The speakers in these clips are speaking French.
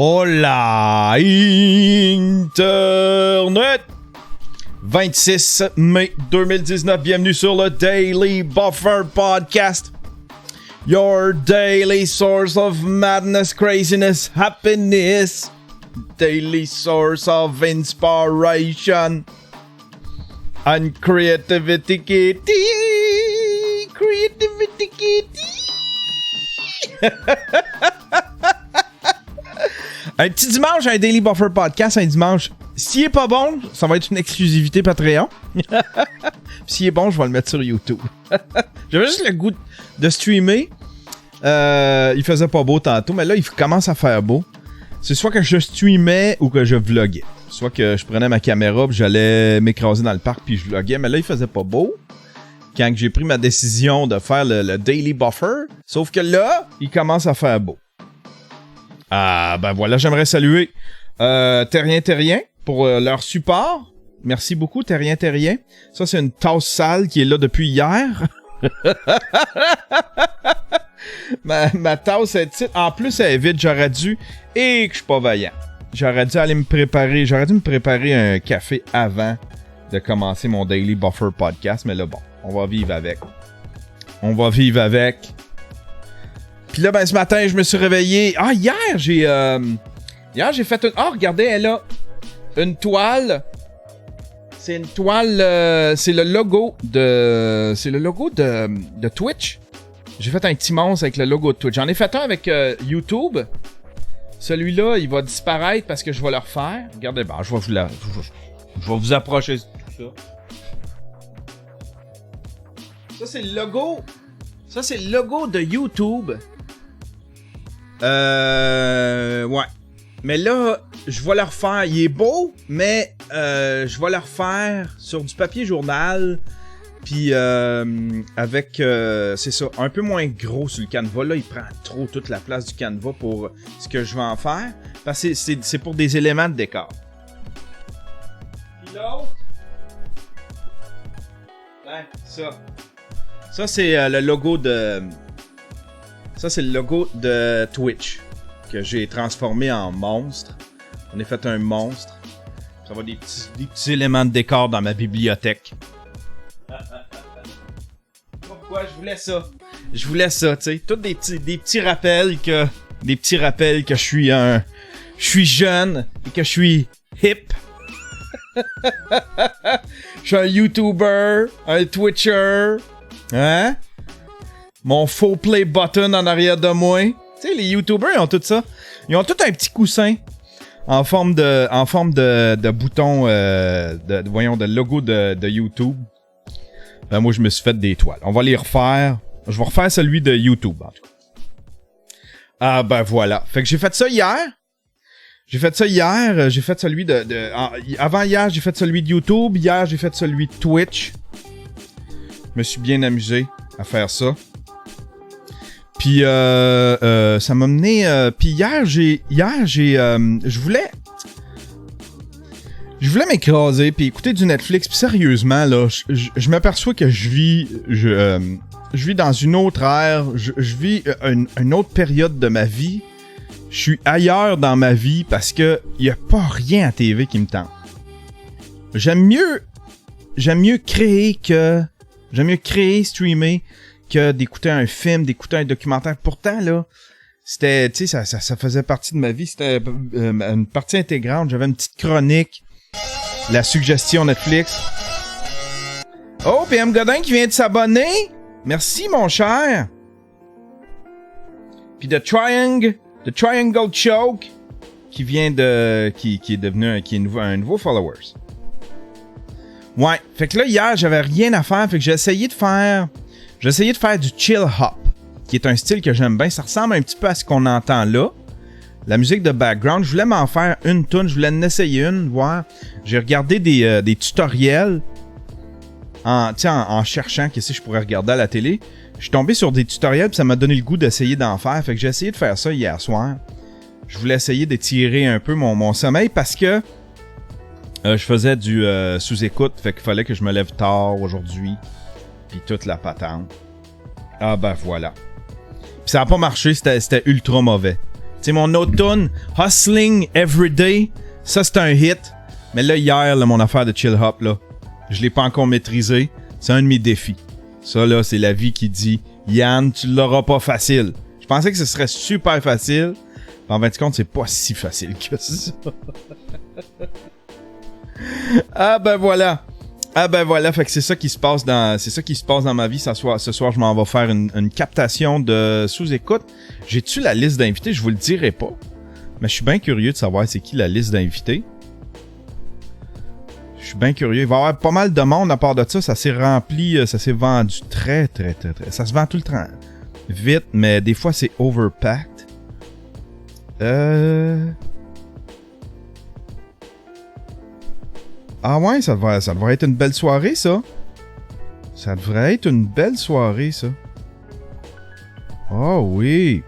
Hola Internet! 26 mai 2019, bienvenue sur le Daily Buffer Podcast. Your daily source of madness, craziness, happiness. Daily source of inspiration and creativity. Un petit dimanche, un Daily Buffer Podcast, un dimanche. S'il est pas bon, ça va être une exclusivité Patreon. S'il est bon, je vais le mettre sur YouTube. J'avais juste le goût de streamer. Il faisait pas beau tantôt, mais là, il commence à faire beau. C'est soit que je streamais ou que je vloguais. Soit que je prenais ma caméra puis j'allais m'écraser dans le parc puis je vloguais. Mais là, il faisait pas beau. Quand j'ai pris ma décision de faire le Daily Buffer. Sauf que là, il commence à faire beau. Ah, ben voilà, j'aimerais saluer Terrien pour leur support. Merci beaucoup, Terrien. Ça, c'est une tasse sale qui est là depuis hier. ma tasse est petite. En plus, elle est vide. J'aurais dû... Et que je suis pas vaillant. J'aurais dû me préparer un café avant de commencer mon Daily Buffer Podcast. Mais là, bon, on va vivre avec. Puis là, ben, ce matin, je me suis réveillé. Ah, hier, j'ai fait une... Ah, regardez, elle a une toile. C'est une toile... c'est le logo de Twitch. J'ai fait un petit monstre avec le logo de Twitch. J'en ai fait un avec YouTube. Celui-là, il va disparaître parce que je vais le refaire. Regardez, ben, je vais vous approcher de tout ça. Ça, c'est le logo. Ça, c'est le logo de YouTube. Ouais. Mais là, je vais le refaire. Il est beau, mais je vais le refaire sur du papier journal. Puis avec, c'est ça, un peu moins gros sur le canevas. Là, il prend trop toute la place du canevas pour ce que je vais en faire. Parce que c'est pour des éléments de décor. Puis l'autre, ouais, ça. Ça, c'est le logo de... Ça, c'est le logo de Twitch que j'ai transformé en monstre. On a fait un monstre. Ça va des petits éléments de décor dans ma bibliothèque. Pourquoi je voulais ça? Je voulais ça, tu sais. Tous des petits rappels que... Des petits rappels que je suis jeune et que je suis hip. Je suis un YouTuber, un Twitcher. Hein? Mon faux play button en arrière de moi. Tu sais, les YouTubers, ils ont tout ça. Ils ont tout un petit coussin en forme de bouton, de logo de YouTube. Ben, moi, je me suis fait des toiles. On va les refaire. Je vais refaire celui de YouTube, en tout cas. Ah, ben voilà. Fait que j'ai fait ça hier. J'ai fait celui avant hier, j'ai fait celui de YouTube. Hier, j'ai fait celui de Twitch. Je me suis bien amusé à faire ça. Puis ça m'a mené... puis hier, je voulais m'écraser puis écouter du Netflix. Puis sérieusement, là, je m'aperçois que je vis dans une autre ère. Je vis une autre période de ma vie. Je suis ailleurs dans ma vie parce que y a pas rien à TV qui me tente. J'aime mieux streamer, que d'écouter un film, d'écouter un documentaire. Pourtant, là, c'était, tu sais, ça faisait partie de ma vie. C'était une partie intégrante. J'avais une petite chronique. La suggestion Netflix. Oh, PM Godin qui vient de s'abonner. Merci, mon cher. Puis The Triangle Choke qui vient de... qui est devenu un nouveau followers. Ouais, fait que là, hier, j'avais rien à faire, fait que j'ai essayé de faire du chill hop, qui est un style que j'aime bien. Ça ressemble un petit peu à ce qu'on entend là. La musique de background, je voulais m'en faire une tune, je voulais en essayer une, voir. J'ai regardé des tutoriels en cherchant qu'est-ce que je pourrais regarder à la télé. Je suis tombé sur des tutoriels, puis ça m'a donné le goût d'essayer d'en faire. Fait que j'ai essayé de faire ça hier soir. Je voulais essayer d'étirer un peu mon sommeil parce que je faisais du sous-écoute, fait qu'il fallait que je me lève tard aujourd'hui. Puis toute la patente. Ah ben voilà. Puis ça a pas marché, c'était ultra mauvais. sais, mon autre tune, Hustling Everyday, ça c'est un hit. Mais là, hier, là, mon affaire de chill hop, là, je l'ai pas encore maîtrisé. C'est un de mes défis. Ça, là, c'est la vie qui dit, Yann, tu l'auras pas facile. Je pensais que ce serait super facile. En fin de compte, c'est pas si facile que ça. Ah ben voilà. Fait que c'est ça qui se passe dans ma vie. Ce soir, je m'en vais faire une captation de sous-écoute. J'ai-tu la liste d'invités? Je vous le dirai pas. Mais je suis bien curieux de savoir c'est qui la liste d'invités. Je suis bien curieux. Il va y avoir pas mal de monde à part de ça. Ça s'est rempli, ça s'est vendu très. Ça se vend tout le temps vite, mais des fois c'est overpacked. Ah ouais, ça devrait être une belle soirée, ça. Ça devrait être une belle soirée, ça. Oh oui.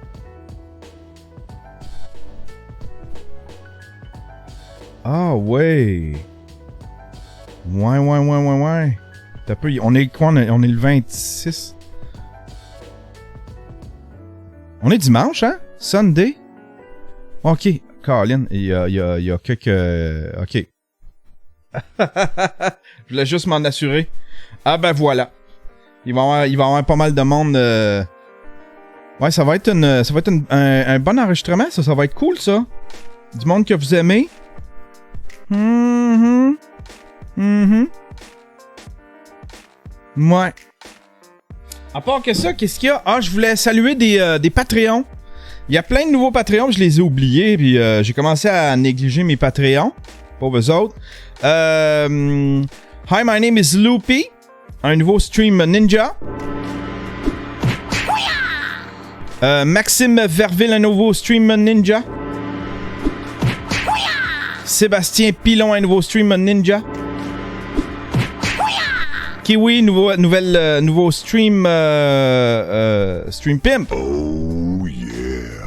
Ah ouais. Ouais. T'as peu, on est quoi? On est le 26. On est dimanche, hein? Sunday? Ok. Colin, il y a quelques... Ok. Je voulais juste m'en assurer. Ah ben voilà. Il va y avoir pas mal de monde. Ouais, ça va être un bon enregistrement, ça va être cool, ça. Du monde que vous aimez. Ouais. À part que ça, qu'est-ce qu'il y a? Ah, je voulais saluer des Patreons. Il y a plein de nouveaux Patreons, je les ai oubliés, puis j'ai commencé à négliger mes Patreons. Pour vous autres. Hi, my name is Loopy. Un nouveau stream Ninja. Maxime Verville, un nouveau stream Ninja. Sébastien Pilon, un nouveau stream Ninja. Kiwi, nouveau stream Stream Pimp. Oh yeah.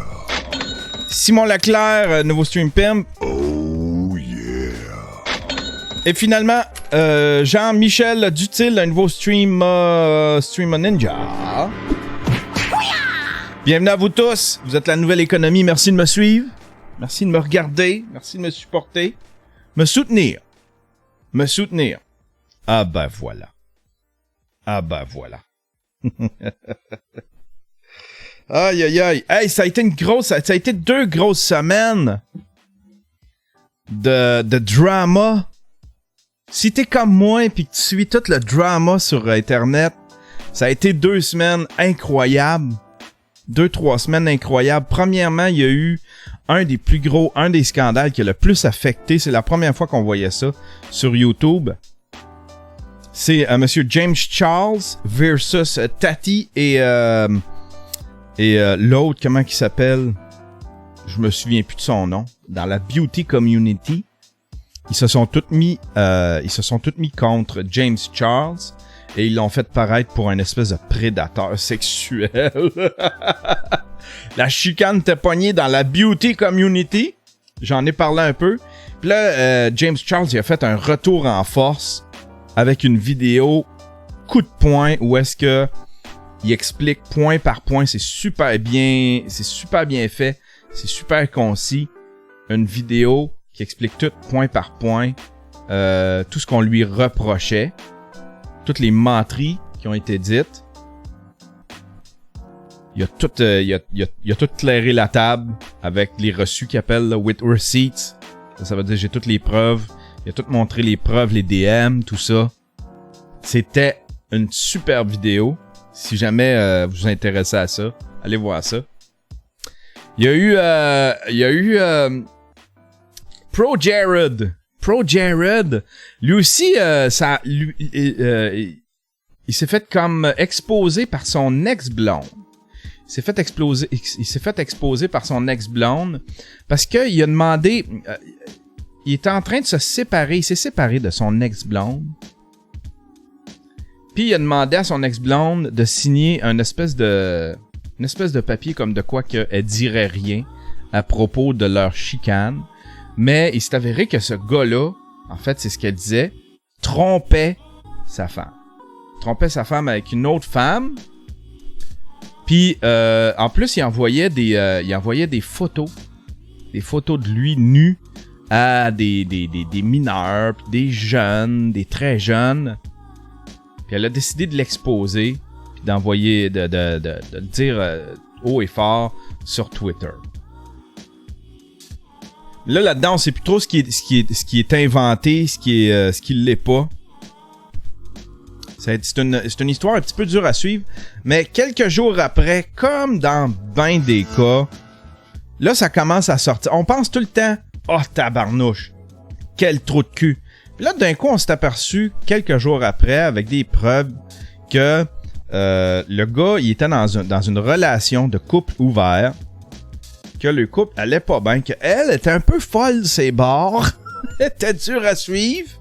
Simon Leclerc, nouveau stream Pimp. Et finalement, Jean-Michel Dutil, un nouveau stream Ninja. Bienvenue à vous tous. Vous êtes la nouvelle économie. Merci de me suivre. Merci de me regarder. Merci de me supporter. Me soutenir. Ah ben voilà. Aïe aïe aïe. Hey, ça a été deux grosses semaines de drama. Si t'es comme moi et que tu suis tout le drama sur Internet, ça a été 2 semaines incroyables. 2-3 semaines incroyables. Premièrement, il y a eu un des scandales qui a le plus affecté. C'est la première fois qu'on voyait ça sur YouTube. C'est Monsieur James Charles versus Tati et l'autre, comment il s'appelle? Je me souviens plus de son nom. Dans la beauty community. Ils se sont tous mis contre James Charles et ils l'ont fait paraître pour un espèce de prédateur sexuel. La chicane était pognée dans la beauty community. J'en ai parlé un peu. Puis là, James Charles il a fait un retour en force avec une vidéo coup de poing où est-ce que il explique point par point. C'est super bien fait. C'est super concis. Une vidéo qui explique tout point par point, tout ce qu'on lui reprochait, toutes les menteries qui ont été dites. Il a tout clairé la table avec les reçus qu'il appelle là, with receipts. Ça veut dire j'ai toutes les preuves. Il a tout montré les preuves, les DM, tout ça. C'était une super vidéo. Si jamais vous vous intéressez à ça, allez voir ça. Il y a eu Pro Jared, lui aussi, il s'est fait comme exposer par son ex-blonde. Il s'est fait exposer par son ex-blonde parce qu'il a demandé, il était en train de se séparer, il s'est séparé de son ex-blonde. Puis il a demandé à son ex-blonde de signer une espèce de papier comme de quoi qu'elle dirait rien à propos de leur chicane. Mais il s'est avéré que ce gars-là, en fait, c'est ce qu'elle disait, trompait sa femme. Trompait sa femme avec une autre femme. Puis, en plus, il envoyait des photos. Des photos de lui nu à des mineurs, puis des jeunes, des très jeunes. Puis elle a décidé de l'exposer, puis d'envoyer, de le dire haut et fort sur Twitter. Là-dedans, on sait plus trop ce qui est inventé, ce qui l'est pas. C'est une histoire un petit peu dure à suivre, mais quelques jours après, comme dans ben des cas, là, ça commence à sortir. On pense tout le temps, oh tabarnouche, quel trou de cul. Puis là, d'un coup, on s'est aperçu, quelques jours après, avec des preuves, que le gars, il était dans une relation de couple ouvert, que le couple allait pas bien, qu'elle était un peu folle, ses bords, était dur à suivre.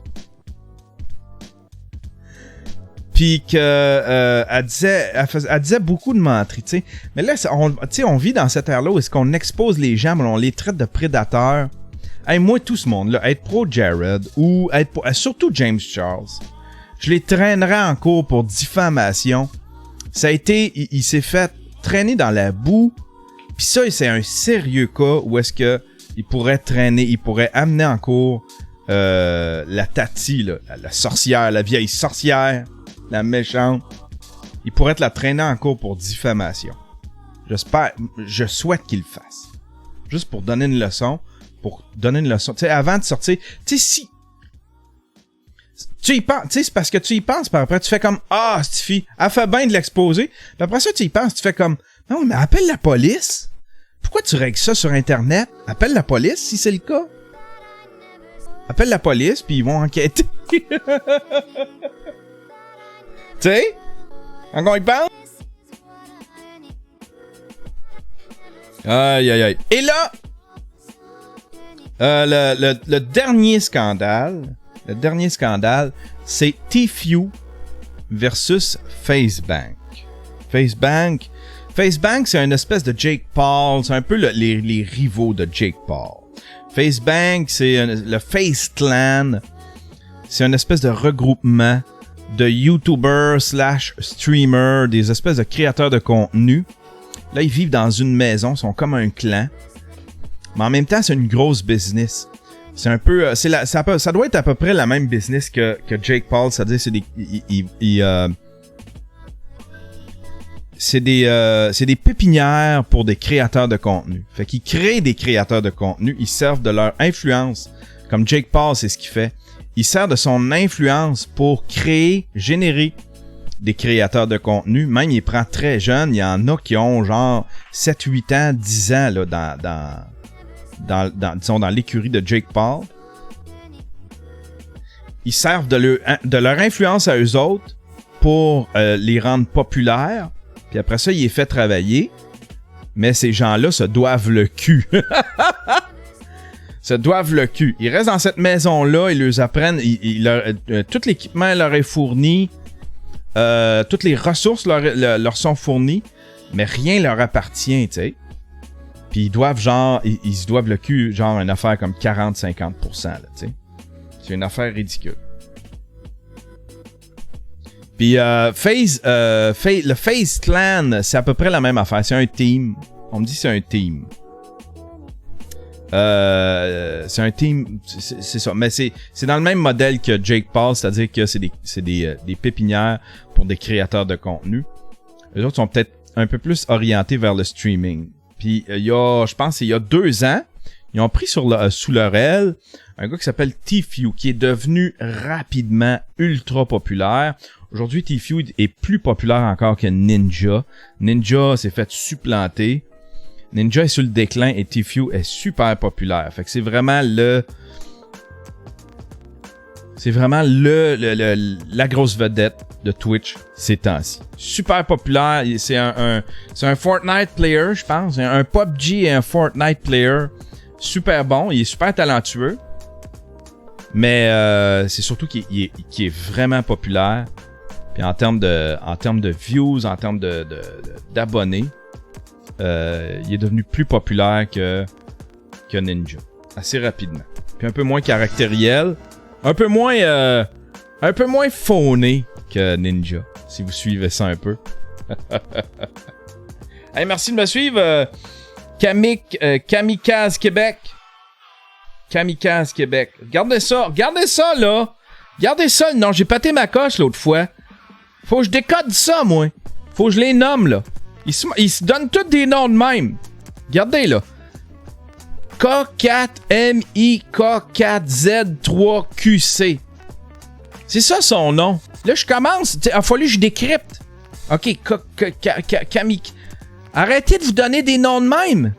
Puis que elle disait beaucoup de menteries, tu sais. Mais là, on vit dans cette ère-là où est-ce qu'on expose les gens, mais on les traite de prédateurs. Hey, moi, tout ce monde-là, être pro Jared ou être pro, surtout James Charles, je les traînerais en cours pour diffamation. Ça a été, il s'est fait traîner dans la boue. Puis ça, c'est un sérieux cas où est-ce que il pourrait amener en cours la Tati, là, la sorcière, la vieille sorcière. La méchante, il pourrait te la traîner en cours pour diffamation. Je souhaite qu'il le fasse. Juste pour donner une leçon. Tu sais, avant de sortir, tu sais, si tu y penses, tu sais, c'est parce que tu y penses, par après, tu fais comme, ah, cette fille, elle fait bien de l'exposer. Puis après ça, tu y penses, tu fais comme, non, mais appelle la police. Pourquoi tu règles ça sur Internet? Appelle la police si c'est le cas. Appelle la police, puis ils vont enquêter. Tu sais? Encore il pense? Aïe, aïe, aïe. Et là, le dernier scandale, c'est Tfue versus FaceBank. FaceBank, c'est une espèce de Jake Paul. C'est un peu les rivaux de Jake Paul. FaceBank, c'est le Face Clan. C'est une espèce de regroupement de YouTubers / streamers, des espèces de créateurs de contenu. Là, ils vivent dans une maison, sont comme un clan. Mais en même temps, c'est une grosse business. C'est un peu... ça doit être à peu près la même business que Jake Paul, c'est-à-dire c'est des pépinières pour des créateurs de contenu. Fait qu'ils créent des créateurs de contenu, ils servent de leur influence. Comme Jake Paul, c'est ce qu'il fait. Il sert de son influence pour générer des créateurs de contenu. Même, il prend très jeune. Il y en a qui ont genre 7, 8 ans, 10 ans là, dans l'écurie de Jake Paul. Ils servent de leur influence à eux autres pour les rendre populaires. Puis après ça, il les fait travailler. Mais ces gens-là se doivent le cul. Se doivent le cul. Ils restent dans cette maison-là, ils leur apprennent, tout l'équipement leur est fourni, toutes les ressources leur sont fournies, mais rien leur appartient, tu sais. Puis ils doivent ils se doivent le cul, genre une affaire comme 40-50%, là, tu sais. C'est une affaire ridicule. Puis le Face Clan, c'est à peu près la même affaire, c'est un team. On me dit que c'est un team. C'est un team, c'est ça, mais c'est dans le même modèle que Jake Paul, c'est-à-dire que c'est des pépinières pour des créateurs de contenu. Les autres sont peut-être un peu plus orientés vers le streaming. Puis je pense il y a 2 ans, ils ont pris sous leur aile un gars qui s'appelle Tfue, qui est devenu rapidement ultra populaire. Aujourd'hui, Tfue est plus populaire encore que Ninja. Ninja s'est fait supplanter. Ninja est sur le déclin et Tfue est super populaire. Fait que c'est vraiment la grosse vedette de Twitch ces temps-ci. Super populaire. C'est un Fortnite player, je pense. Un PUBG et un Fortnite player. Super bon. Il est super talentueux. Mais c'est surtout qu'il est vraiment populaire. Puis en termes de views, en termes d'abonnés, il est devenu plus populaire que Ninja. Assez rapidement. Puis un peu moins caractériel. Un peu moins phoné que Ninja. Si vous suivez ça un peu. Hey, merci de me suivre. Kamikaze Québec. Kamikaze Québec. Regardez ça là. Regardez ça. Non, j'ai pété ma coche l'autre fois. Faut que je décode ça, moi. Faut que je les nomme, là. Ils se donnent tous des noms de même. Regardez, là. K4MIK4Z3QC. C'est ça son nom. Là, je commence. Il a fallu que je décrypte. OK, Kamik. Arrêtez de vous donner des noms de même.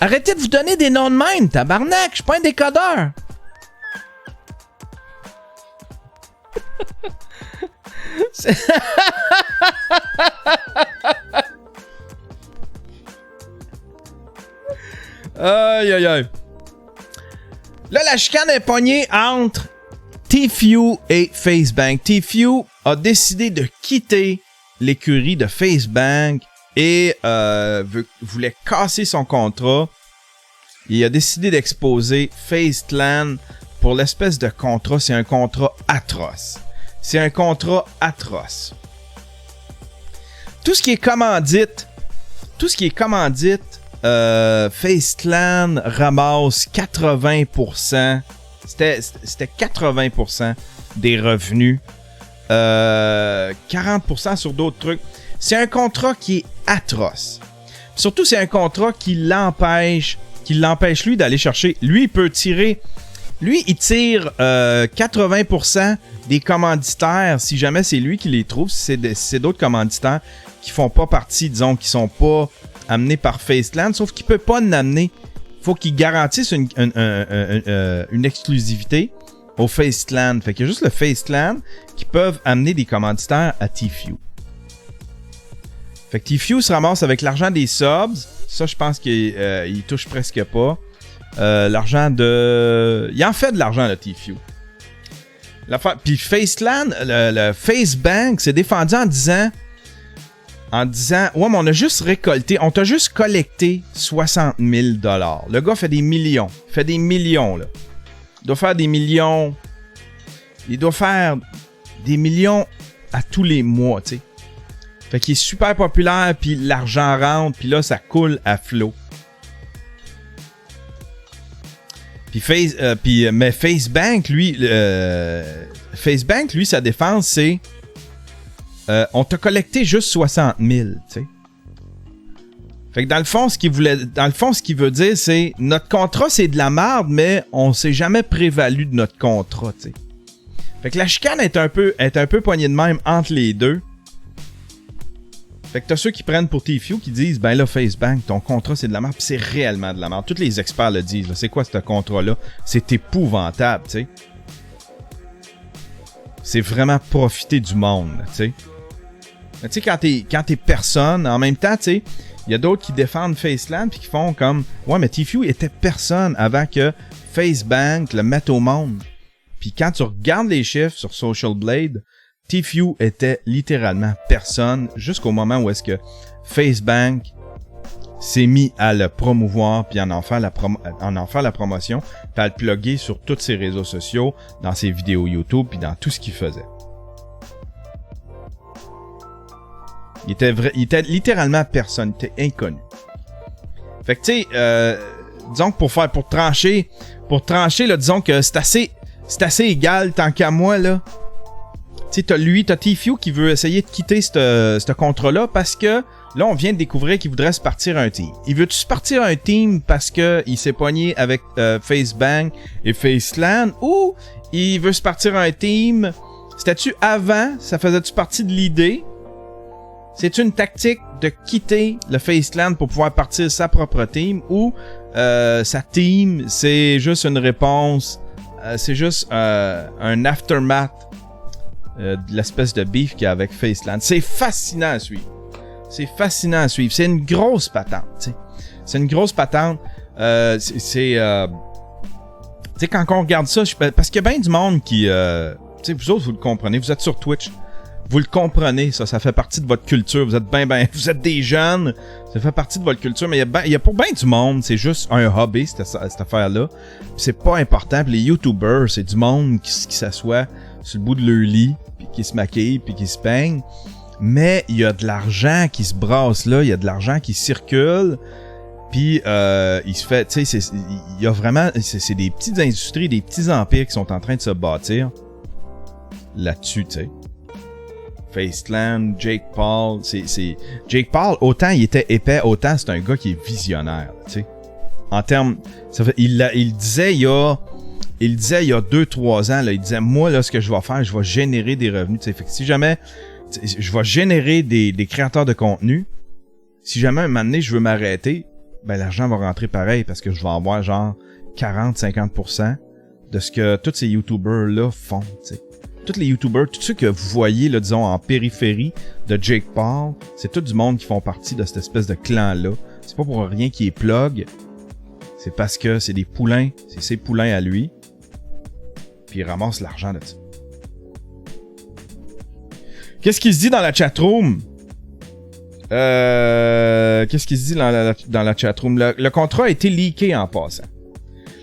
Arrêtez de vous donner des noms de même, tabarnak. Je suis pas un décodeur. Aïe, aïe, aïe. Là, la chicane est pognée entre Tfue et FaceBank. Tfue a décidé de quitter l'écurie de FaceBank et voulait casser son contrat. Il a décidé d'exposer FaceClan pour l'espèce de contrat. C'est un contrat atroce. C'est un contrat atroce. Tout ce qui est commandite, FaceClan ramasse 80%. C'était 80% des revenus. 40% sur d'autres trucs. C'est un contrat qui est atroce. Surtout, c'est un contrat qui l'empêche lui d'aller chercher. Lui, il peut tirer. Lui, il tire 80% des commanditaires, si jamais c'est lui qui les trouve, si c'est d'autres commanditaires qui font pas partie, disons, qui sont pas amenés par FaceClan, sauf qu'il peut pas l'amener. Il faut qu'il garantisse une exclusivité au FaceClan. Fait qu'il y a juste le FaceClan qui peuvent amener des commanditaires à Tfue. Fait que Tfue se ramasse avec l'argent des subs. Ça, je pense qu'il touche presque pas. L'argent de... Il en fait de l'argent, le Tfue. Puis FaceClan, le FaceBank s'est défendu en disant ouais, mais on a juste récolté, on t'a juste collecté 60 000 $. Le gars fait des millions. Il fait des millions, là. Il doit faire des millions. Il doit faire des millions à tous les mois, tu sais. Fait qu'il est super populaire, puis l'argent rentre, puis là, ça coule à flot. Mais FaceBank, lui, sa défense, c'est on t'a collecté juste 60 000, tu sais. Fait que dans le fond, ce qu'il veut dire, c'est notre contrat, c'est de la merde, mais on s'est jamais prévalu de notre contrat, tu sais. Fait que la chicane est un peu poignée de même entre les deux. Fait que t'as ceux qui prennent pour Tfue qui disent ben là, FaceBank, ton contrat c'est de la merde, pis c'est réellement de la merde. Tous les experts le disent, là. C'est quoi ce contrat-là? C'est épouvantable, tu sais. C'est vraiment profiter du monde, tu sais. Tu sais, quand t'es personne, en même temps, tu sais, il y a d'autres qui défendent FaceClan puis qui font comme ouais, mais Tfue était personne avant que FaceBank le mette au monde. Puis quand tu regardes les chiffres sur Social Blade, Tfue était littéralement personne jusqu'au moment où est-ce que FaceBank s'est mis à le promouvoir puis en faire la promotion puis à le plugger sur tous ses réseaux sociaux, dans ses vidéos YouTube puis dans tout ce qu'il faisait. Il était littéralement personne, il était inconnu. Fait que tu sais, disons que pour trancher là, disons que c'est assez égal tant qu'à moi là. Tu sais, t'as Tfue qui veut essayer de quitter ce contrat-là parce que là, on vient de découvrir qu'il voudrait se partir un team. Il veut-tu se partir un team parce que il s'est pogné avec FaceBank et FaceClan, ou il veut se partir un team? C'était-tu avant? Ça faisait-tu partie de l'idée? C'est une tactique de quitter le FaceClan pour pouvoir partir sa propre team, ou sa team, c'est juste une réponse, c'est juste un aftermath de l'espèce de beef qu'il y a avec FaceClan. C'est fascinant à suivre. C'est une grosse patente, tu sais. C'est une grosse patente. Tu sais, quand on regarde ça, parce qu'il y a bien du monde qui... tu sais, vous autres, vous le comprenez. Vous êtes sur Twitch. Vous le comprenez, ça fait partie de votre culture. Vous êtes vous êtes des jeunes. Ça fait partie de votre culture. Mais il y a pour bien du monde, c'est juste un hobby, cette affaire-là. C'est pas important. Puis les YouTubers, c'est du monde qui s'assoit sur le bout de leur lit, puis qui se maquille, puis qui se peigne. Mais il y a de l'argent qui se brasse là, il y a de l'argent qui circule. Puis il se fait, tu sais, il y a vraiment, c'est des petites industries, des petits empires qui sont en train de se bâtir là-dessus, tu sais. Faceland, Jake Paul, c'est Jake Paul, autant il était épais, autant c'est un gars qui est visionnaire, tu sais. En termes, il disait il y a 2-3 ans, là, il disait moi là ce que je vais faire, je vais générer des revenus, tu sais. Fait que si jamais je vais générer des créateurs de contenu, si jamais un moment donné je veux m'arrêter, ben l'argent va rentrer pareil parce que je vais avoir genre 40-50% de ce que tous ces YouTubers là font, tu sais. Tous les YouTubers, tous ceux que vous voyez, là, disons, en périphérie de Jake Paul, c'est tout du monde qui font partie de cette espèce de clan-là. C'est pas pour rien qu'il est plug. C'est parce que c'est des poulains. C'est ses poulains à lui. Puis il ramasse l'argent de ça. Qu'est-ce qu'il se dit dans la chatroom? Qu'est-ce qu'il se dit dans la chatroom? Le contrat a été leaké en passant.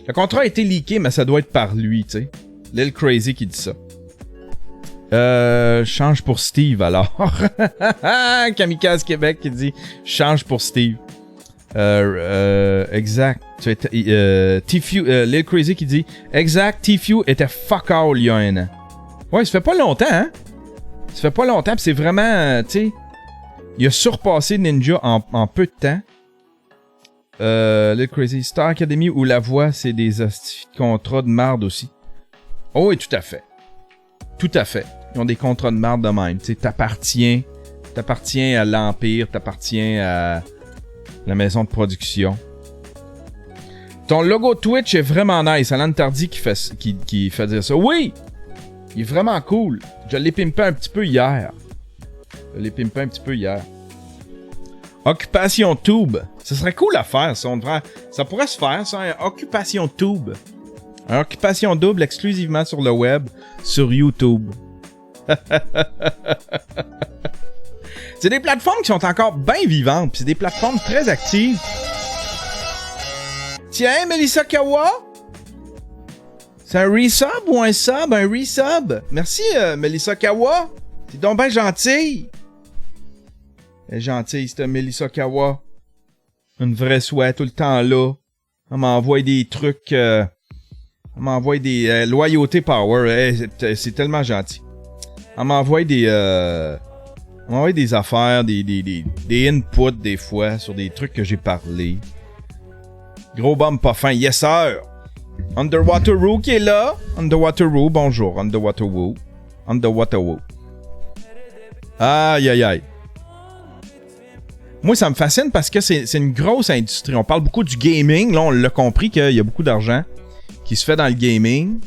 Le contrat a été leaké, mais ça doit être par lui, tu sais. Lil Crazy qui dit ça. Change pour Steve alors. Kamikaze Québec qui dit change pour Steve. Exact. Lil Crazy qui dit exact. Tfue était fuck all il y a un an. Ouais, ça fait pas longtemps, hein? Ça fait pas longtemps, pis c'est vraiment, tu sais, il a surpassé Ninja en peu de temps. Lil Crazy, Star Academy ou La Voix, c'est des contrats de marde aussi. Oh oui, tout à fait. Tout à fait. Ils ont des contrats de marde de même. Tu sais, t'appartiens à l'Empire, t'appartiens à la maison de production. Ton logo Twitch est vraiment nice. Alan Tardy qui fait dire ça. Oui! Il est vraiment cool. Je l'ai pimpé un petit peu hier. Occupation Tube. Ce serait cool à faire, ça. Ça pourrait se faire, ça. Un Occupation Tube. Un Occupation Double exclusivement sur le web, sur YouTube. C'est des plateformes qui sont encore bien vivantes, puis c'est des plateformes très actives. Tiens, Melissa Kawa? C'est un resub ou un sub? Un resub. Merci, Melissa Kawa. T'es donc bien gentille. Elle est gentille, c'est Melissa Kawa. Une vraie souhait tout le temps là. Elle m'envoie des trucs... Elle m'envoie des loyauté power. C'est tellement gentil. Elle m'envoie des affaires, des inputs des fois sur des trucs que j'ai parlé. Gros bum pas fin. Yes sir. Underwater Woo qui est là. Underwater Woo, bonjour. Underwater Woo. Underwater Woo. Aïe aïe aïe. Moi ça me fascine parce que c'est une grosse industrie. On parle beaucoup du gaming. Là on l'a compris qu'il y a beaucoup d'argent qui se fait dans le gaming.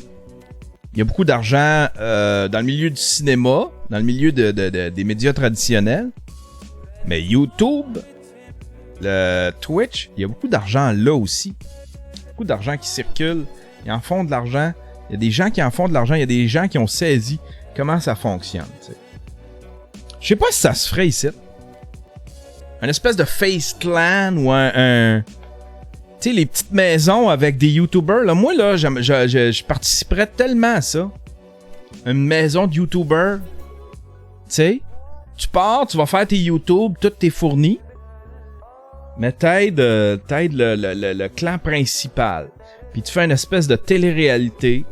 Il y a beaucoup d'argent dans le milieu du cinéma, dans le milieu des médias traditionnels. Mais YouTube, le Twitch, il y a beaucoup d'argent là aussi. Beaucoup d'argent qui circule. Ils en font de l'argent. Il y a des gens qui en font de l'argent. Il y a des gens qui ont saisi comment ça fonctionne. T'sais. Je sais pas si ça se ferait ici. Un espèce de Face Clan ou un tu sais, les petites maisons avec des YouTubers, là, moi, là, je participerais tellement à ça. Une maison de YouTubers. Tu sais, tu pars, tu vas faire tes YouTube, tout t'es fourni. Mais t'aides le clan principal. Puis tu fais une espèce de télé-réalité.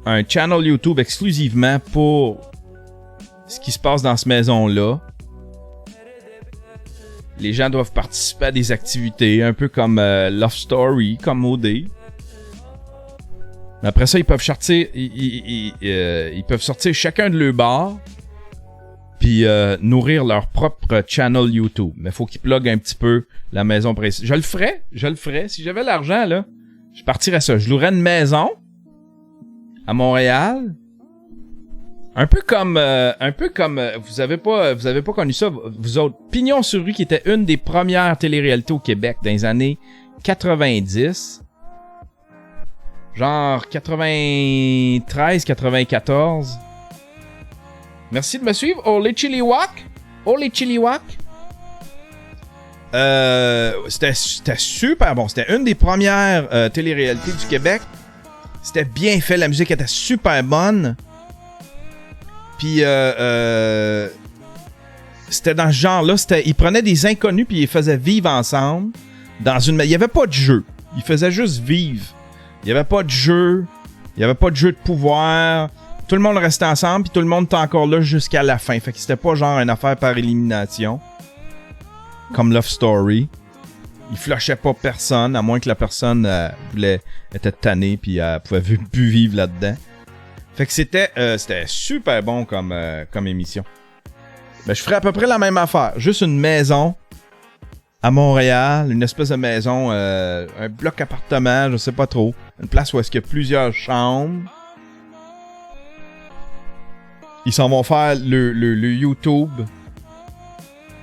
Un channel YouTube exclusivement pour ce qui se passe dans cette maison-là. Les gens doivent participer à des activités, un peu comme Love Story, comme OD. Mais après ça, ils peuvent sortir, ils peuvent sortir chacun de leur bar, puis nourrir leur propre channel YouTube. Mais faut qu'ils pluguent un petit peu la maison précise. Je le ferais. Si j'avais l'argent, là, je partirais ça. Je louerais une maison à Montréal. Un peu comme vous avez pas connu ça vous autres. Pignon sur rue qui était une des premières téléréalités au Québec dans les années 90. Genre 93, 94. Merci de me suivre. Ole Chiliwak. C'était super bon. C'était une des premières téléréalités du Québec. C'était bien fait. La musique était super bonne. Puis c'était dans ce genre-là. Ils prenaient des inconnus puis ils les faisaient vivre ensemble. Il n'y avait pas de jeu. Ils faisaient juste vivre. Il n'y avait pas de jeu. Il n'y avait pas de jeu de pouvoir. Tout le monde restait ensemble puis tout le monde était encore là jusqu'à la fin. Fait que c'était pas genre une affaire par élimination. Comme Love Story. Il flushait pas personne, à moins que la personne était tannée puis elle pouvait plus vivre là-dedans. Fait que c'était super bon comme émission. Ben, je ferais à peu près la même affaire. Juste une maison à Montréal, une espèce de maison, un bloc appartement, je sais pas trop. Une place où est-ce qu'il y a plusieurs chambres. Ils s'en vont faire le YouTube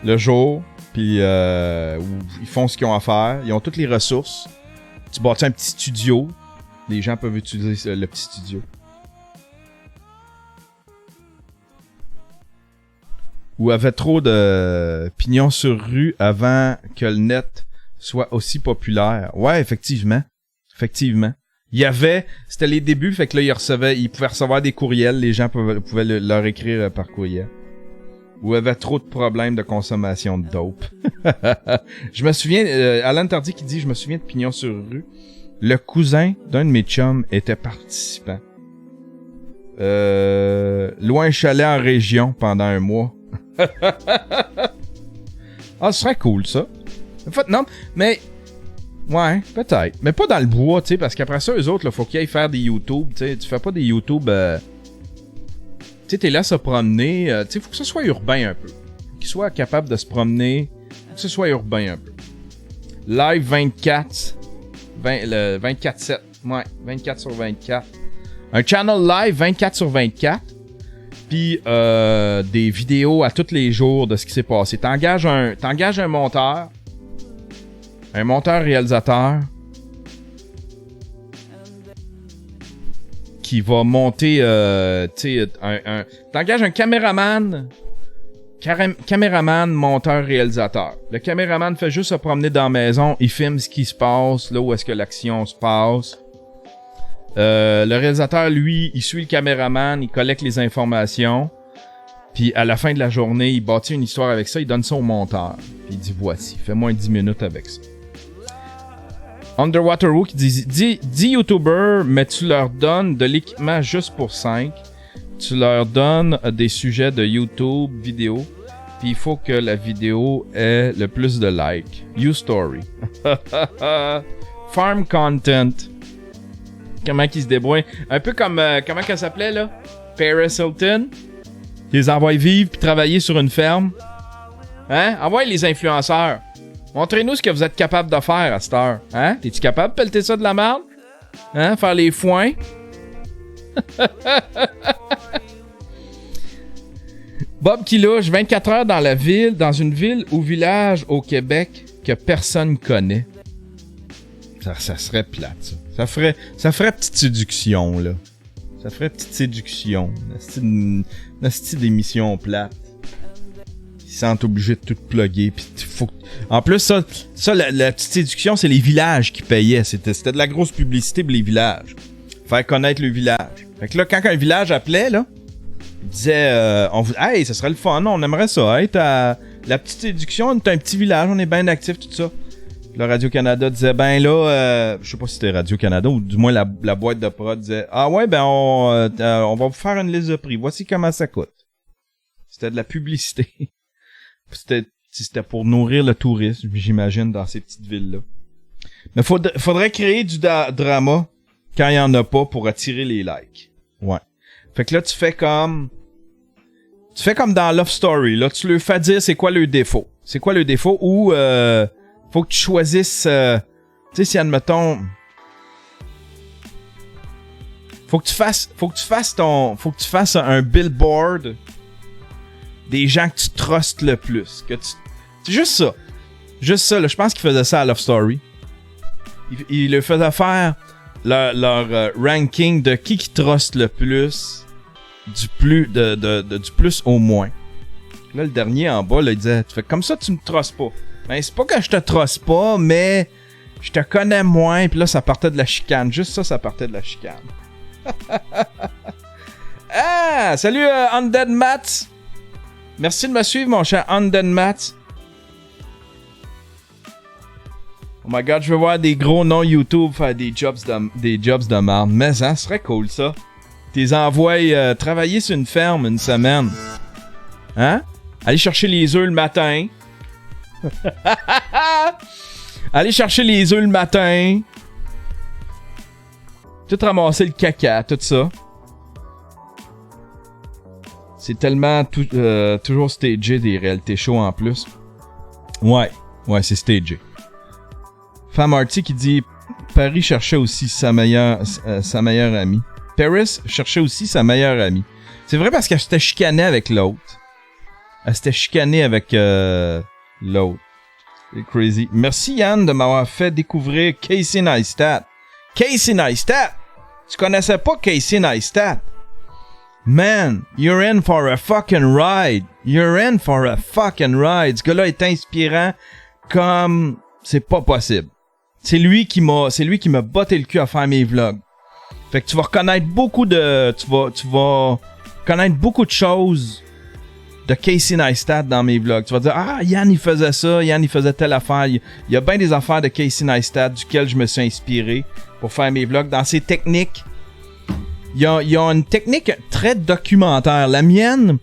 le jour. Puis ils font ce qu'ils ont à faire. Ils ont toutes les ressources. Tu bâtis un petit studio. Les gens peuvent utiliser le petit studio. Ou avait trop de pignons sur rue avant que le net soit aussi populaire. Ouais, effectivement. Effectivement. C'était les débuts, fait que là, ils pouvaient recevoir des courriels. Les gens pouvaient leur écrire par courriel. Ou avait trop de problèmes de consommation de dope. Je me souviens, Alan Tardy qui dit, je me souviens de Pignon sur rue. Le cousin d'un de mes chums était participant. Loin un chalet en région pendant un mois. Ah, ce serait cool, ça. En fait, non, mais... Ouais, peut-être. Mais pas dans le bois, tu sais, parce qu'après ça, eux autres, là, faut qu'ils aillent faire des YouTube, tu sais. Tu fais pas des YouTube... Tu sais, t'es là à se promener. Tu sais, faut que ce soit urbain un peu. Faut qu'il soit capable de se promener. Faut que ce soit urbain un peu. Live 24. Le 24/7. Ouais, 24 sur 24. Un channel live 24 sur 24. Puis des vidéos à tous les jours de ce qui s'est passé. T'engages un monteur. Un monteur-réalisateur. Qui va monter, tu sais, t'engages un caméraman, monteur, réalisateur. Le caméraman fait juste se promener dans la maison, il filme ce qui se passe, là où est-ce que l'action se passe. Le réalisateur, lui, il suit le caméraman, il collecte les informations, puis à la fin de la journée, il bâtit une histoire avec ça, il donne ça au monteur. Puis il dit, voici, fais-moi 10 minutes avec ça. Underwater Woo qui dit 10 YouTubers, mais tu leur donnes de l'équipement juste pour 5. Tu leur donnes des sujets de YouTube, vidéo. Puis il faut que la vidéo ait le plus de likes. YouStory. Farm content. Comment qu'ils se débrouillent. Un peu comme, comment qu'elle s'appelait là? Paris Hilton. Ils les envoient vivre puis travailler sur une ferme. Hein? Envoie les influenceurs. Montrez-nous ce que vous êtes capable de faire à cette heure. Hein? T'es-tu capable de pelleter ça de la merde? Hein? Faire les foins? Bob qui louche 24 heures dans une ville ou village au Québec que personne connaît. Ça serait plate, ça. Ça ferait petite séduction, là. Ça ferait petite séduction. Une petite d'émission plate. Ils sont obligés de tout plugger. Puis en plus, ça la petite séduction, c'est les villages qui payaient. C'était de la grosse publicité pour les villages. Faire connaître le village. Fait que là, quand un village appelait, là, il disait hey, ça serait le fun, on aimerait ça. Hey, la petite séduction, on est un petit village, on est bien actifs, tout ça. Le Radio-Canada disait, ben là, je sais pas si c'était Radio-Canada ou du moins la boîte de prod disait, ah ouais, ben on va vous faire une liste de prix. Voici comment ça coûte. C'était de la publicité. C'était pour nourrir le tourisme, j'imagine, dans ces petites villes-là. Mais faudrait créer du drama quand il y en a pas pour attirer les likes. Ouais. Fait que là, tu fais comme dans Love Story. Là, tu leur fais dire c'est quoi le défaut. C'est quoi le défaut ou faut que tu choisisses... tu sais, si admettons... Faut que tu fasses un billboard des gens que tu trustes le plus. C'est juste ça. Juste ça, là. Je pense qu'ils faisaient ça à Love Story. Ils le faisaient faire leur ranking de qui trust le plus, du plus au moins. Là, le dernier en bas, là, il disait, tu fais comme ça, tu me trustes pas. Ben, c'est pas que je te truste pas, mais je te connais moins, puis là, ça partait de la chicane. Juste ça partait de la chicane. Ah! Salut Undead Mats! Merci de me suivre, mon cher Undead Mats. Oh my god, je veux voir des gros noms YouTube faire des jobs de merde. Mais ça serait cool, ça. T'es envoies travailler sur une ferme une semaine. Hein? Aller chercher les œufs le matin. Aller chercher les œufs le matin. Tout ramasser le caca, tout ça. C'est tellement toujours stagé des réalités shows en plus. Ouais, c'est stagé. Femme Arty qui dit Paris cherchait aussi sa meilleure amie. Paris cherchait aussi sa meilleure amie. C'est vrai parce qu'elle s'était chicanée avec l'autre. Elle s'était chicanée avec l'autre. C'est crazy. Merci Yann de m'avoir fait découvrir Casey Neistat. Casey Neistat! Tu connaissais pas Casey Neistat? Man, you're in for a fucking ride. You're in for a fucking ride. Ce gars-là est inspirant comme c'est pas possible. C'est lui qui m'a botté le cul à faire mes vlogs. Fait que tu vas reconnaître beaucoup de... Tu vas connaître beaucoup de choses de Casey Neistat dans mes vlogs. Tu vas dire, ah, Yann, il faisait ça, Yann, il faisait telle affaire. Il y a bien des affaires de Casey Neistat duquel je me suis inspiré pour faire mes vlogs. Dans ses techniques, il y a une technique très documentaire. La mienne,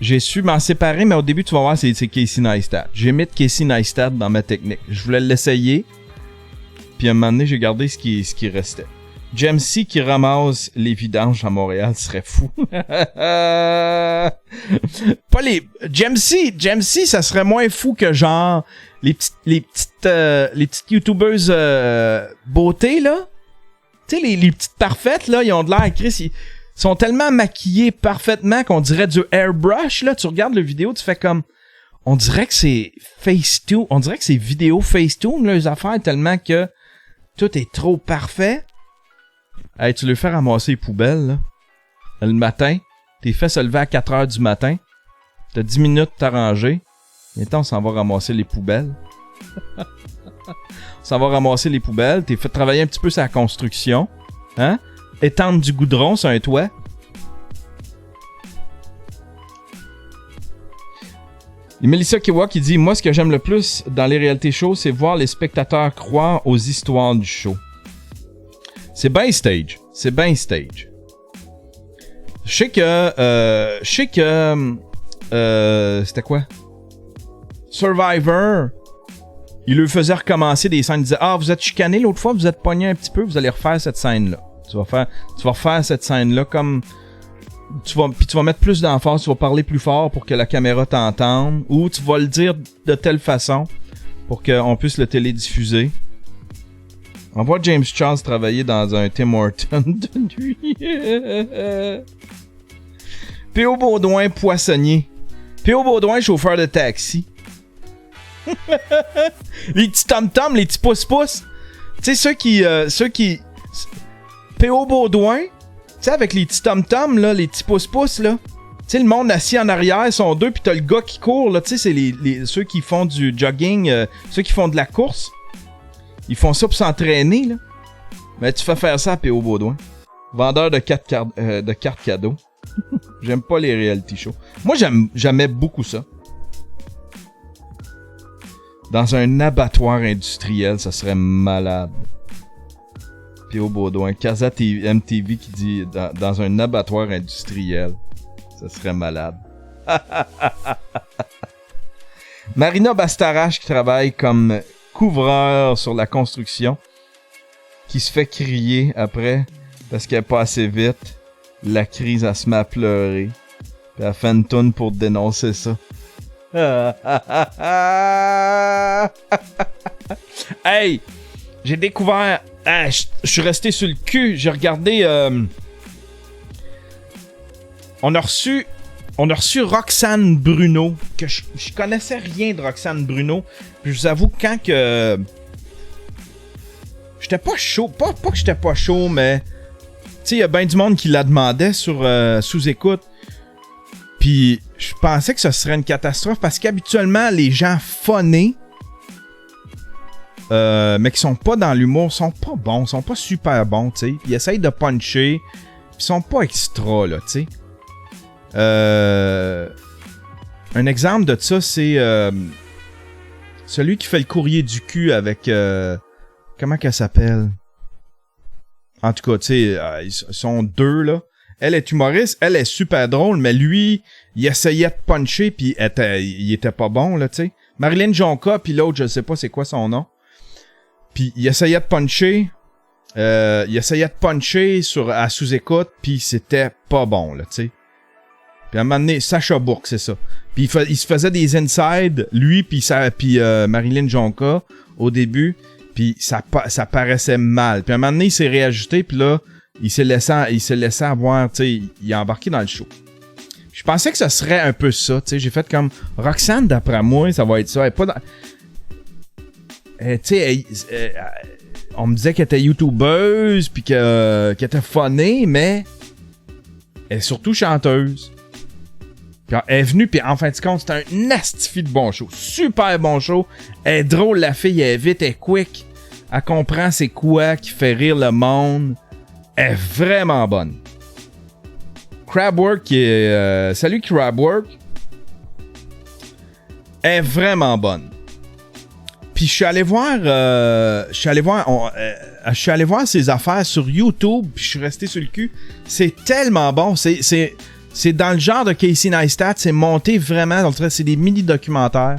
j'ai su m'en séparer, mais au début, tu vas voir, c'est Casey Neistat. J'ai mis Casey Neistat dans ma technique. Je voulais l'essayer. Puis à un moment donné, j'ai gardé ce qui restait. Jamesy qui ramasse les vidanges à Montréal serait fou. Pas les... Jamesy, ça serait moins fou que genre les petites youtubeuses beauté, là. Tu sais, les petites parfaites, là, ils ont de l'air, Chris, ils sont tellement maquillés parfaitement qu'on dirait du airbrush, là. Tu regardes la vidéo, tu fais comme... On dirait que c'est Facetune, on dirait que c'est vidéo Facetune, là, les affaires, tellement que tout est trop parfait. Hey, tu le fais ramasser les poubelles, là. Le matin, t'es fait se lever à 4h du matin. T'as 10 minutes de t'arranger. Maintenant, on s'en va ramasser les poubelles. On s'en va ramasser les poubelles. T'es fait travailler un petit peu sur la construction. Hein? Étendre du goudron sur un toit. Et Melissa Kiwa qui dit « Moi, ce que j'aime le plus dans les réalités shows, c'est voir les spectateurs croire aux histoires du show. » C'est bien stage. C'est bien stage. Je sais que... c'était quoi? Survivor, il lui faisait recommencer des scènes. Il disait, ah, vous êtes chicané l'autre fois, vous êtes pogné un petit peu, vous allez refaire cette scène-là. Tu vas refaire cette scène-là comme... Puis tu vas mettre plus d'emphase, tu vas parler plus fort pour que la caméra t'entende, ou tu vas le dire de telle façon pour qu'on puisse le télédiffuser. On voit James Charles travailler dans un Tim Hortons de nuit. P.O. Baudouin, poissonnier. P.O. Baudouin, chauffeur de taxi. Les petits tom-toms, les petits pouce-pouce. Tu sais, ceux qui... P.O. Baudouin, tu sais, avec les petits tom-toms, là, les petits pouce-pouce, là. Tu sais, le monde assis en arrière, ils sont deux, pis t'as le gars qui court, là. Tu sais, c'est ceux qui font du jogging, ceux qui font de la course. Ils font ça pour s'entraîner, là. Mais tu fais faire ça à P.O. Baudouin. Vendeur de cartes cadeaux. J'aime pas les reality shows. Moi, j'aimais beaucoup ça. Dans un abattoir industriel, ça serait malade. P.O. Baudouin. Casa MTV qui dit dans un abattoir industriel. Ça serait malade. Marina Bastarache qui travaille comme couvreur sur la construction, qui se fait crier après parce qu'elle est pas assez vite. La crise, elle se met à pleurer. Puis elle fait une toune pour dénoncer ça. Hey! J'ai découvert... je suis resté sur le cul. J'ai regardé... On a reçu Roxane Bruno, que je connaissais rien de Roxane Bruno. Puis je vous avoue, quand que... J'étais pas chaud. Pas que j'étais pas chaud, mais... Tu sais, il y a bien du monde qui la demandait sur sous-écoute. Puis je pensais que ce serait une catastrophe parce qu'habituellement, les gens phonés, mais qui sont pas dans l'humour, sont pas bons, sont pas super bons, tu sais. Ils essayent de puncher. Ils sont pas extra, là, tu sais. Un exemple de ça, c'est celui qui fait le courrier du cul avec... comment qu'elle s'appelle? En tout cas, tu sais, ils sont deux, là. Elle est humoriste, elle est super drôle, mais lui, il essayait de puncher, puis il était pas bon, là, tu sais. Marilyn Jonca, puis l'autre, je sais pas c'est quoi son nom. Puis il essayait de puncher... à sous-écoute, puis c'était pas bon, là, tu sais. Puis à un moment donné, Sacha Bourque, c'est ça. Puis il se faisait des inside, lui, puis Marilyn Jonca, au début, puis ça paraissait mal. Puis à un moment donné, il s'est réajusté, puis là, il s'est laissé avoir, tu sais, il est embarqué dans le show. Je pensais que ça serait un peu ça, tu sais. J'ai fait comme, Roxane, d'après moi, ça va être ça. Elle est pas dans... tu sais, on me disait qu'elle était youtubeuse, puis qu'elle était funny, mais elle est surtout chanteuse. Puis elle est venue, puis en fin de compte, c'était un nastifi de bon show. Super bon show. Elle est drôle, la fille, elle est vite, elle est quick. Elle comprend c'est quoi qui fait rire le monde. Elle est vraiment bonne. Crabwork, salut Crabwork. Elle est vraiment bonne. Puis je suis allé voir ses affaires sur YouTube, puis je suis resté sur le cul. C'est tellement bon. C'est dans le genre de Casey Neistat, c'est monté vraiment, c'est des mini-documentaires.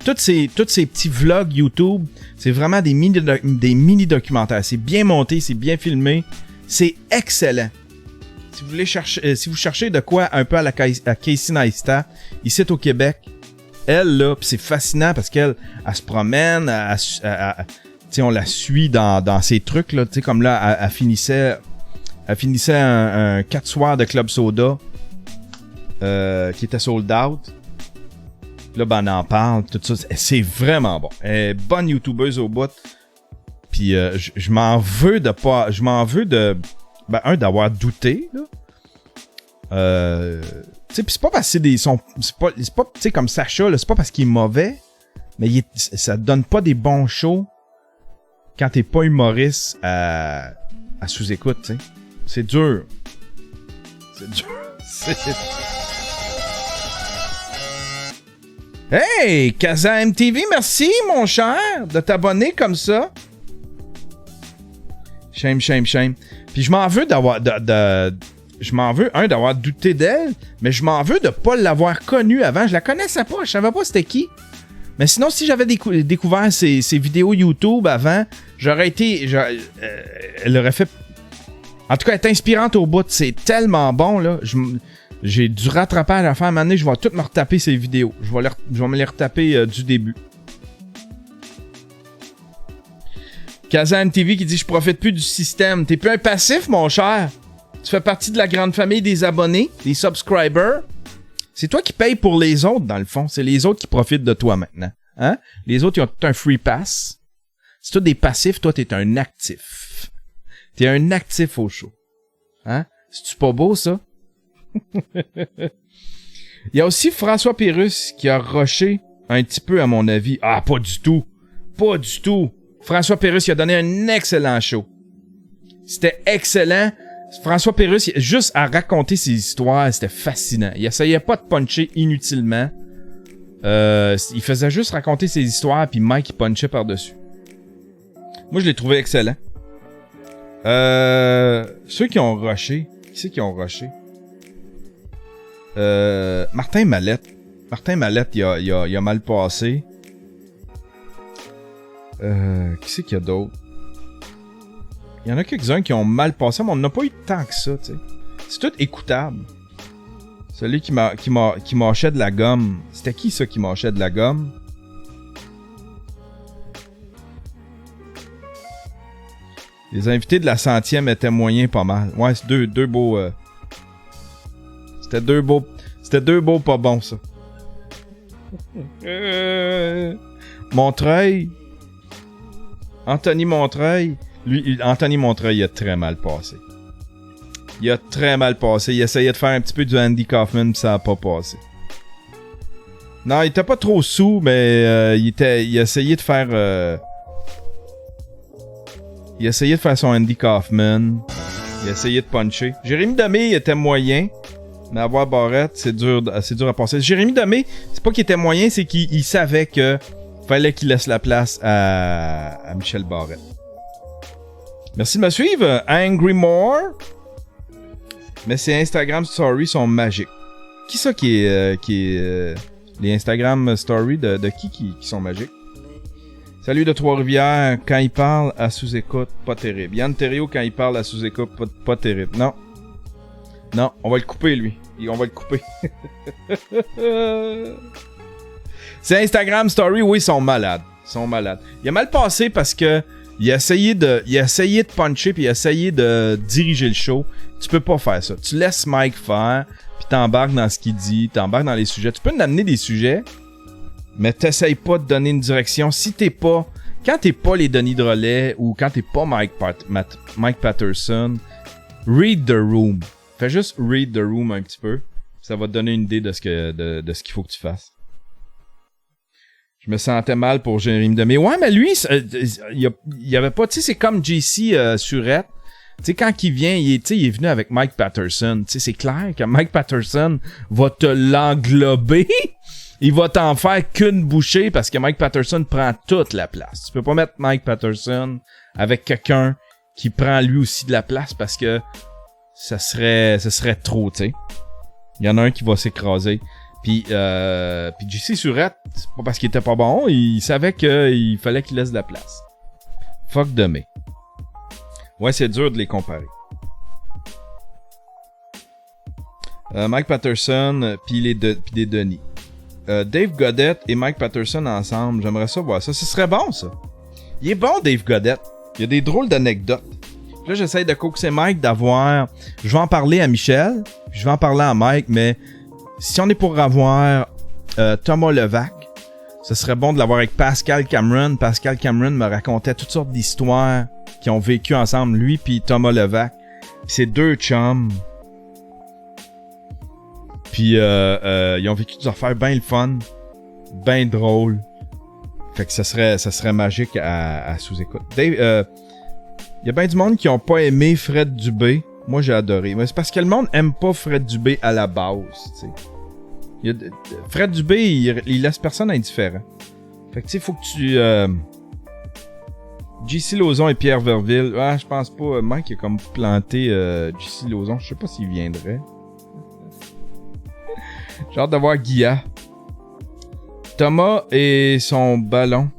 Tous ces petits vlogs YouTube, c'est vraiment des mini-documentaires. C'est bien monté, c'est bien filmé. C'est excellent. Si vous cherchez de quoi un peu à Casey Neistat, ici au Québec, elle, là, pis c'est fascinant parce qu'elle se promène, on la suit dans ses trucs, là, tu sais, comme là, elle finissait un 4 soirs de Club Soda qui était sold out. Là, ben, on en parle, tout ça. C'est vraiment bon. Elle est bonne youtubeuse au bout. Puis je m'en veux de pas... Je m'en veux de... Ben, d'avoir douté, là. Tu sais, pis c'est pas parce que c'est des sons... C'est pas tu sais, comme Sacha, là, c'est pas parce qu'il est mauvais, mais ça donne pas des bons shows quand t'es pas humoriste à sous-écoute, tu sais. C'est dur. C'est dur. Hey, Casa MTV, merci, mon cher, de t'abonner comme ça. Shame. Puis je m'en veux d'avoir... Je m'en veux, d'avoir douté d'elle, mais je m'en veux de pas l'avoir connue avant. Je la connaissais pas, je savais pas c'était qui. Mais sinon, si j'avais découvert ses vidéos YouTube avant, j'aurais été... elle aurait fait... En tout cas, elle est inspirante au bout. C'est tellement bon, là. J'ai du rattrapage à faire. À un moment donné, je vais tout me retaper ses vidéos. Je vais me les retaper du début. Kazan TV qui dit « Je profite plus du système. » T'es plus un passif, mon cher. Tu fais partie de la grande famille des abonnés, des subscribers. C'est toi qui payes pour les autres, dans le fond. C'est les autres qui profitent de toi maintenant. Hein? Les autres, ils ont tout un free pass. C'est toi des passifs, toi, t'es un actif. T'es un actif au show. Hein? C'est-tu pas beau, ça? Il y a aussi François Pérusse qui a rushé un petit peu, à mon avis. Ah, pas du tout. Pas du tout. François Pérusse, il a donné un excellent show. C'était excellent. François Pérusse, juste à raconter ses histoires, c'était fascinant. Il essayait pas de puncher inutilement. Il faisait juste raconter ses histoires, puis Mike, il punchait par-dessus. Moi, je l'ai trouvé excellent. Ceux qui ont rushé. Qui c'est qui ont rushé? Martin Mallette. Martin Mallette, il a mal passé. Qui c'est qu'il y a d'autre? Il y en a quelques-uns qui ont mal passé, mais on n'a pas eu tant que ça, tu sais. C'est tout écoutable. Celui qui mâchait de la gomme. C'était qui, ça, qui mâchait de la gomme? Les invités de la 100e étaient moyens pas mal. Ouais, c'est deux beaux... C'était deux beaux pas bons, ça. Montreuil. Anthony Montreuil. Anthony Montreuil, il a très mal passé. Il a très mal passé. Il essayait de faire un petit peu du Andy Kaufman, pis ça a pas passé. Non, il était pas trop sous, mais il essayait de faire... il essayait de faire son Andy Kaufman. Il a essayé de puncher. Jérémy Demé était moyen, mais avoir Barrette, c'est dur à passer. Jérémy Demé, c'est pas qu'il était moyen, c'est qu'il savait que fallait qu'il laisse la place à Michel Barrette. Merci de me suivre, Angry More. Mais ces Instagram Stories sont magiques. Qui ça qui est les Instagram Stories de qui sont magiques? Salut de Trois-Rivières, quand il parle à sous-écoute, pas terrible. Yann Terriot, quand il parle à sous-écoute, pas terrible. Non. Non, on va le couper, lui. On va le couper. Ces Instagram Stories, oui, ils sont malades. Il a mal passé parce que il a essayé de puncher puis il a essayé de diriger le show. Tu peux pas faire ça. Tu laisses Mike faire, puis t'embarques dans ce qu'il dit, t'embarques dans les sujets. Tu peux nous amener des sujets, mais t'essayes pas de donner une direction. Quand t'es pas les Denis Drolet ou quand t'es pas Mike Patterson, read the room. Fais juste read the room un petit peu. Ça va te donner une idée de ce qu'il faut que tu fasses. Je me sentais mal pour Jérémy Demé. Ouais, mais lui, il y avait pas... Tu sais, c'est comme JC Surette. Tu sais, quand il vient, il est venu avec Mike Patterson. Tu sais, c'est clair que Mike Patterson va te l'englober. Il va t'en faire qu'une bouchée parce que Mike Patterson prend toute la place. Tu peux pas mettre Mike Patterson avec quelqu'un qui prend lui aussi de la place parce que ça serait trop, tu sais. Il y en a un qui va s'écraser. Puis JC Surette, c'est pas parce qu'il était pas bon, il savait qu'il fallait qu'il laisse de la place. Fuck Demé. Ouais, c'est dur de les comparer. Mike Patterson, puis des Denis. Dave Goddett et Mike Patterson ensemble, j'aimerais ça voir ça. Ce serait bon, ça. Il est bon, Dave Goddett. Il y a des drôles d'anecdotes. Là, j'essaie de coaxer Mike d'avoir... Je vais en parler à Michel, je vais en parler à Mike, mais si on est pour avoir Thomas Levac, ce serait bon de l'avoir avec Pascal Cameron. Pascal Cameron me racontait toutes sortes d'histoires qui ont vécu ensemble, lui puis Thomas Levac. Puis c'est deux chums. Puis ils ont vécu des affaires bien le fun, bien drôles. Fait que ça serait magique à sous-écoute. Dave, y a bien du monde qui ont pas aimé Fred Dubé. Moi, j'ai adoré. Mais c'est parce que le monde aime pas Fred Dubé à la base, tu sais. Fred Dubé, il laisse personne indifférent. Fait que tu sais, faut que tu... JC Lauzon et Pierre Verville. Ah, je pense pas. Mike a comme planté JC Lauzon. Je sais pas s'il viendrait. J'ai hâte de voir Guilla. Thomas et son ballon.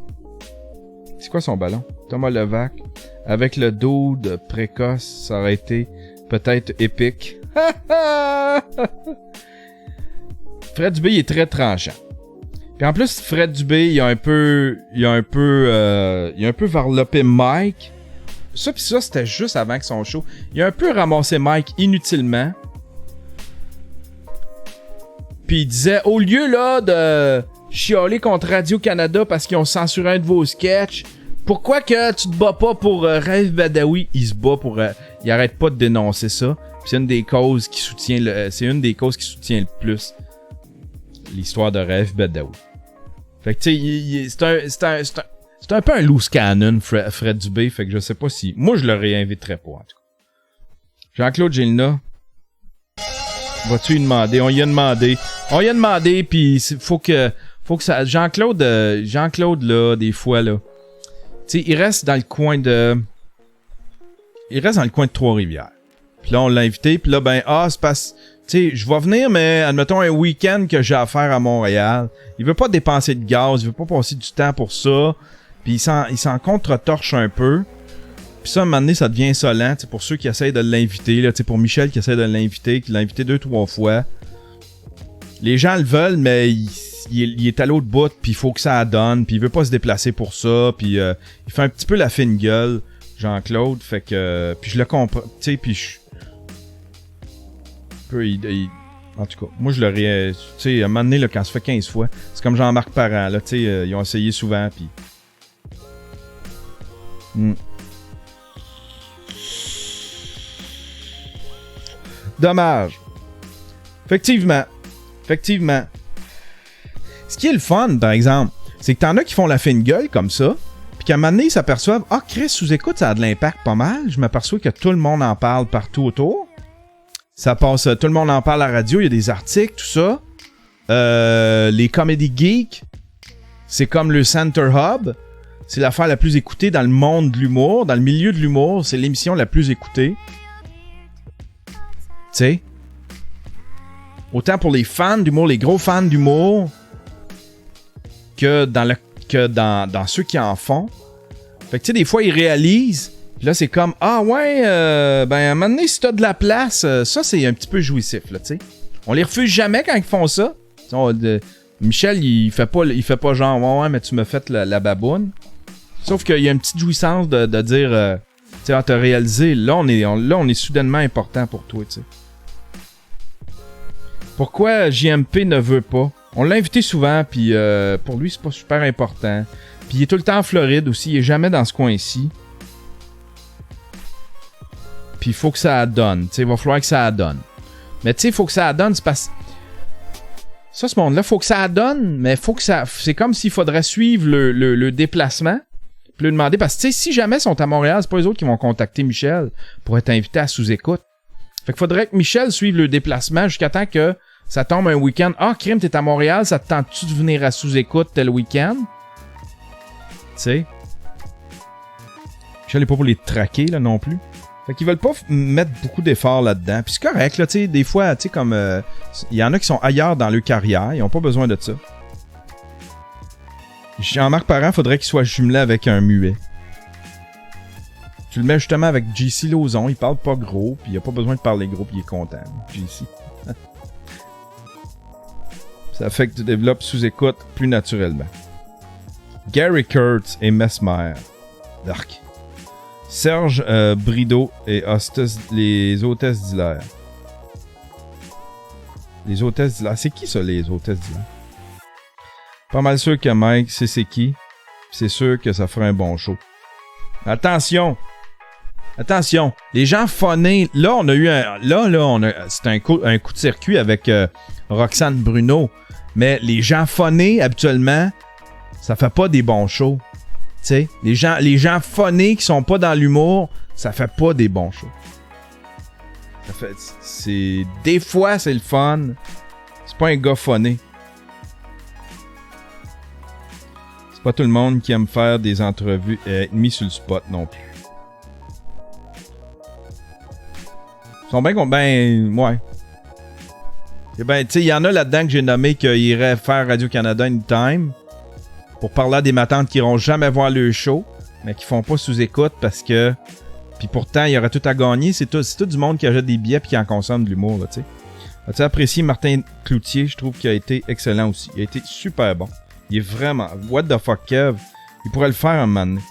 C'est quoi son ballon? Thomas Levac. Avec le dude précoce, ça aurait été peut-être épique. Fred Dubé, il est très tranchant. Puis en plus, Fred Dubé, il a un peu varlopé Mike. Ça pis ça, c'était juste avant que son show. Il a un peu ramassé Mike inutilement. Puis il disait, au lieu là de chialer contre Radio-Canada parce qu'ils ont censuré un de vos sketchs, pourquoi que tu te bats pas pour Raif Badawi? Il se bat pour... il arrête pas de dénoncer ça. Puis c'est une des causes qui soutient le plus l'histoire de Raif Badawi. Fait que tu sais, c'est un peu un loose cannon, Fred Dubé. Fait que je sais pas si... Moi, je le réinviterais pas, en tout cas. Jean-Claude Gélina. Vas-tu lui demander? On y a demandé, puis faut que ça... Jean-Claude, là, des fois, là... Tu sais, il reste dans le coin de Trois-Rivières. Puis là, on l'a invité, puis là, c'est parce... Tu sais, je vais venir, mais admettons un week-end que j'ai à faire à Montréal. Il veut pas dépenser de gaz, il veut pas passer du temps pour ça. Puis il s'en contre-torche un peu. Puis ça, à un moment donné, ça devient insolent. Tu sais, pour ceux qui essayent de l'inviter, là, tu sais, pour Michel qui essaie de l'inviter, qui l'a invité 2-3 fois. Les gens le veulent, mais il est à l'autre bout, puis il faut que ça donne, puis il veut pas se déplacer pour ça, puis il fait un petit peu la fine gueule, Jean-Claude, fait que... puis je le comprends, tu sais, puis en tout cas, moi je l'aurais... Tu sais, à un moment donné, là, quand ça fait 15 fois, c'est comme Jean-Marc Parent, là, tu sais, ils ont essayé souvent, puis... Dommage. Effectivement. Ce qui est le fun, par exemple, c'est que t'en as qui font la fine gueule comme ça, Puis qu'à un moment donné, ils s'aperçoivent, ah, Chris, sous-écoute, ça a de l'impact pas mal. Je m'aperçois que tout le monde en parle partout autour. Ça passe, tout le monde en parle à la radio, il y a des articles, tout ça. Les Comedy Geeks, c'est comme le Center Hub. C'est l'affaire la plus écoutée dans le monde de l'humour, dans le milieu de l'humour. C'est l'émission la plus écoutée. Tu sais? Autant pour les fans d'humour, les gros fans d'humour, que dans ceux qui en font. Fait que tu sais, des fois, ils réalisent. Puis là, c'est comme, ah ouais, ben à un moment donné, si t'as de la place, ça, c'est un petit peu jouissif, là, tu sais. On les refuse jamais quand ils font ça. Michel, il fait pas genre, ouais, mais tu m'as fait la baboune. Sauf qu'il y a une petite jouissance de dire, tu sais, t'as réalisé, là, on est soudainement important pour toi, tu sais. Pourquoi JMP ne veut pas? On l'a invité souvent, puis pour lui, c'est pas super important. Puis il est tout le temps en Floride aussi, il est jamais dans ce coin-ci. Puis il faut que ça donne, tu sais, il va falloir que ça donne. Mais tu sais, il faut que ça donne, c'est parce... Ça, ce monde-là, faut que ça donne, mais faut que ça... C'est comme s'il faudrait suivre le déplacement, puis lui demander, parce que tu sais, si jamais ils sont à Montréal, c'est pas les autres qui vont contacter Michel pour être invités à sous-écoute. Fait qu'il faudrait que Michel suive le déplacement jusqu'à temps que ça tombe un week-end. Ah, Crime, t'es à Montréal, ça te tente-tu de venir à sous-écoute tel week-end? Tu sais. Michel est pas pour les traquer, là, non plus. Fait qu'ils veulent pas mettre beaucoup d'efforts là-dedans. Puis c'est correct, là, tu sais, des fois, tu sais, comme... Il y en a qui sont ailleurs dans leur carrière, ils ont pas besoin de ça. Jean-Marc Parent, faudrait qu'il soit jumelé avec un muet. Tu le mets justement avec JC Lauzon, il parle pas gros, puis il a pas besoin de parler gros, puis il est content, JC. Ça fait que tu développes sous-écoute plus naturellement. Gary Kurtz et Mesmer. Dark. Serge Brideau et les hôtesses d'Hilaire. Les hôtesses d'Hilaire. C'est qui ça, les hôtesses d'Hilaire? Pas mal sûr que Mike sait c'est qui. C'est sûr que ça fera un bon show. Attention! Attention! Les gens phonés. Là, on a eu un. C'est un coup de circuit avec Roxane Bruno. Mais les gens phonés, habituellement, ça fait pas des bons shows. Tu sais, les gens phonés qui sont pas dans l'humour, ça fait pas des bons shows. Des fois, c'est le fun. C'est pas un gars phoné. C'est pas tout le monde qui aime faire des entrevues et être mis sur le spot non plus. Ils sont bien ouais. Et ben, tu sais, il y en a là-dedans que j'ai nommé qui iraient faire Radio-Canada Anytime pour parler à des matantes qui iront jamais voir le show, mais qui font pas sous-écoute parce que... Puis pourtant, il y aurait tout à gagner. C'est tout du monde qui achète des billets et qui en consomme de l'humour, là, tu sais. As-tu apprécié Martin Cloutier? Je trouve qu'il a été excellent aussi. Il a été super bon. Il est vraiment... What the fuck, Kev? Il pourrait le faire un moment donné.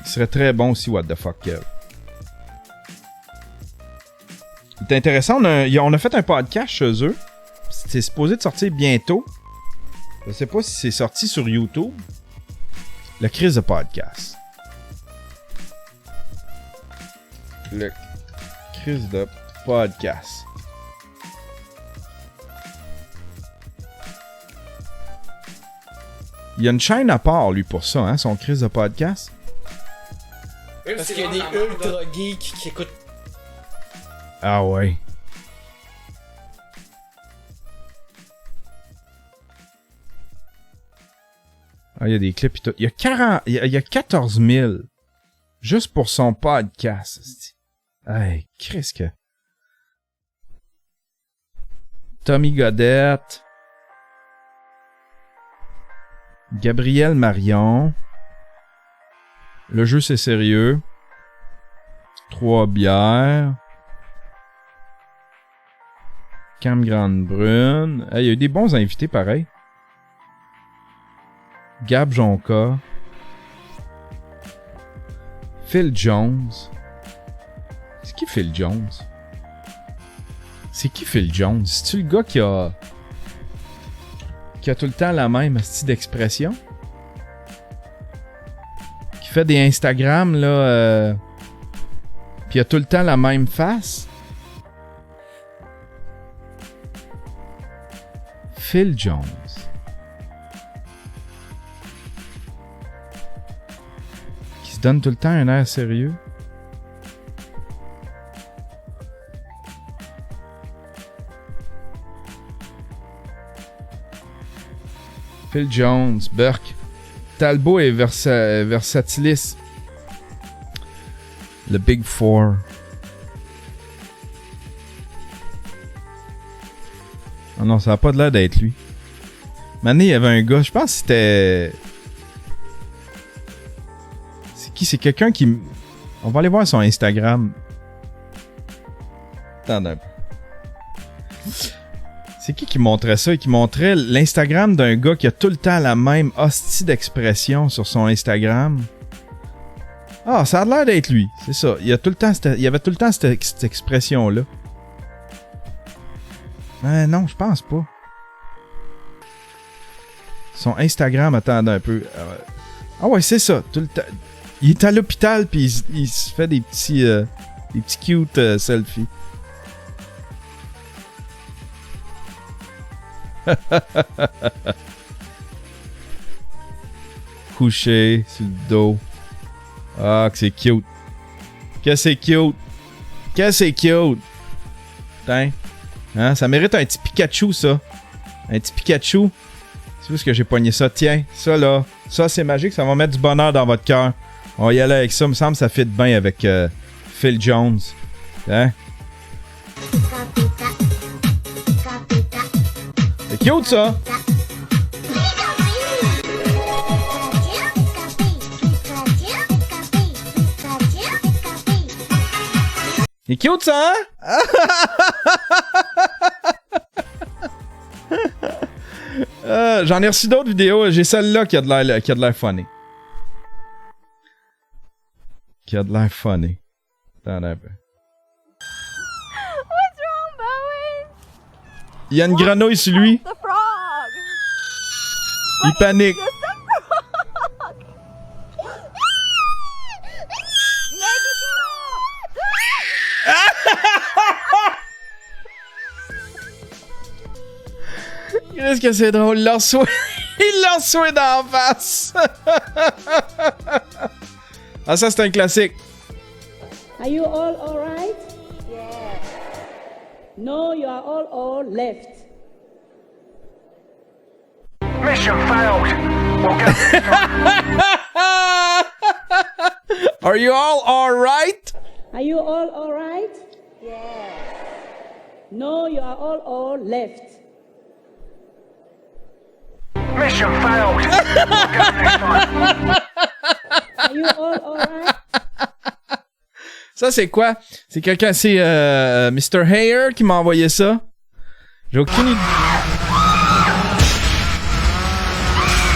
Il serait très bon aussi, What the fuck, Kev. C'est intéressant. On a fait un podcast chez eux. C'est supposé de sortir bientôt. Je sais pas si c'est sorti sur YouTube. Le crise de podcast. Le crise de podcast. Il y a une chaîne à part, lui, pour ça, hein, son crise de podcast. Parce qu'il y a des ultra geeks qui écoutent. Ah ouais. Ah, il y a des clips et tout. Il y a 14 000 juste pour son podcast. Hey, qu'est-ce que... Tommy Godette. Gabriel Marion. Le jeu, c'est sérieux. 3 bières. Cam Grande Brune. Hey, il y a eu des bons invités, pareil. Gab Jonca. Phil Jones. C'est qui Phil Jones? C'est qui Phil Jones? C'est-tu le gars qui a tout le temps la même style d'expression? Qui fait des Instagram, là, puis il a tout le temps la même face? Phil Jones. donne tout le temps un air sérieux. Phil Jones, Burke. Talbot et Versatilis. Le Big Four. Oh non, ça a pas de l'air d'être lui. Mané, il y avait un gars, je pense que c'était... C'est qui? C'est quelqu'un qui... On va aller voir son Instagram. Attends un peu. C'est qui montrait ça? Qui montrait l'Instagram d'un gars qui a tout le temps la même hostie d'expression sur son Instagram. Ah, ça a l'air d'être lui. C'est ça. Il y avait tout le temps cette expression-là. Non, je pense pas. Son Instagram, attendez un peu. Ah ouais, c'est ça. Tout le temps. Il est à l'hôpital puis il se fait des petits cute selfies. Couché sur le dos. Ah, que c'est cute. Que c'est cute. Que c'est cute. Putain. Hein, ça mérite un petit Pikachu, ça. Un petit Pikachu. C'est juste que j'ai pogné ça. Tiens, ça là. Ça, c'est magique. Ça va mettre du bonheur dans votre cœur. On va y aller avec ça. Il me semble que ça fit bien avec Phil Jones. Hein? C'est cute, ça. C'est cute, ça, hein? J'en ai reçu d'autres vidéos. J'ai celle-là qui a de l'air funny. Qui a de l'air funny. Attends un peu. What's wrong, Bowen? Il y a une grenouille sur lui. The frog. Il panique. Just a frog. Make it Qu'est-ce que c'est drôle. Il l'a reçu d'en face. Ah, ça, c'est un classique. Are you all alright? Yeah. No, you are all left. Mission failed. We'll get Are you all alright? Are you all alright? Yeah. No, you are all left. Mission failed. We'll get next time. Are you all alright? Ça, c'est quoi? C'est quelqu'un, c'est Mr. Hayer qui m'a envoyé ça. J'ai aucune idée.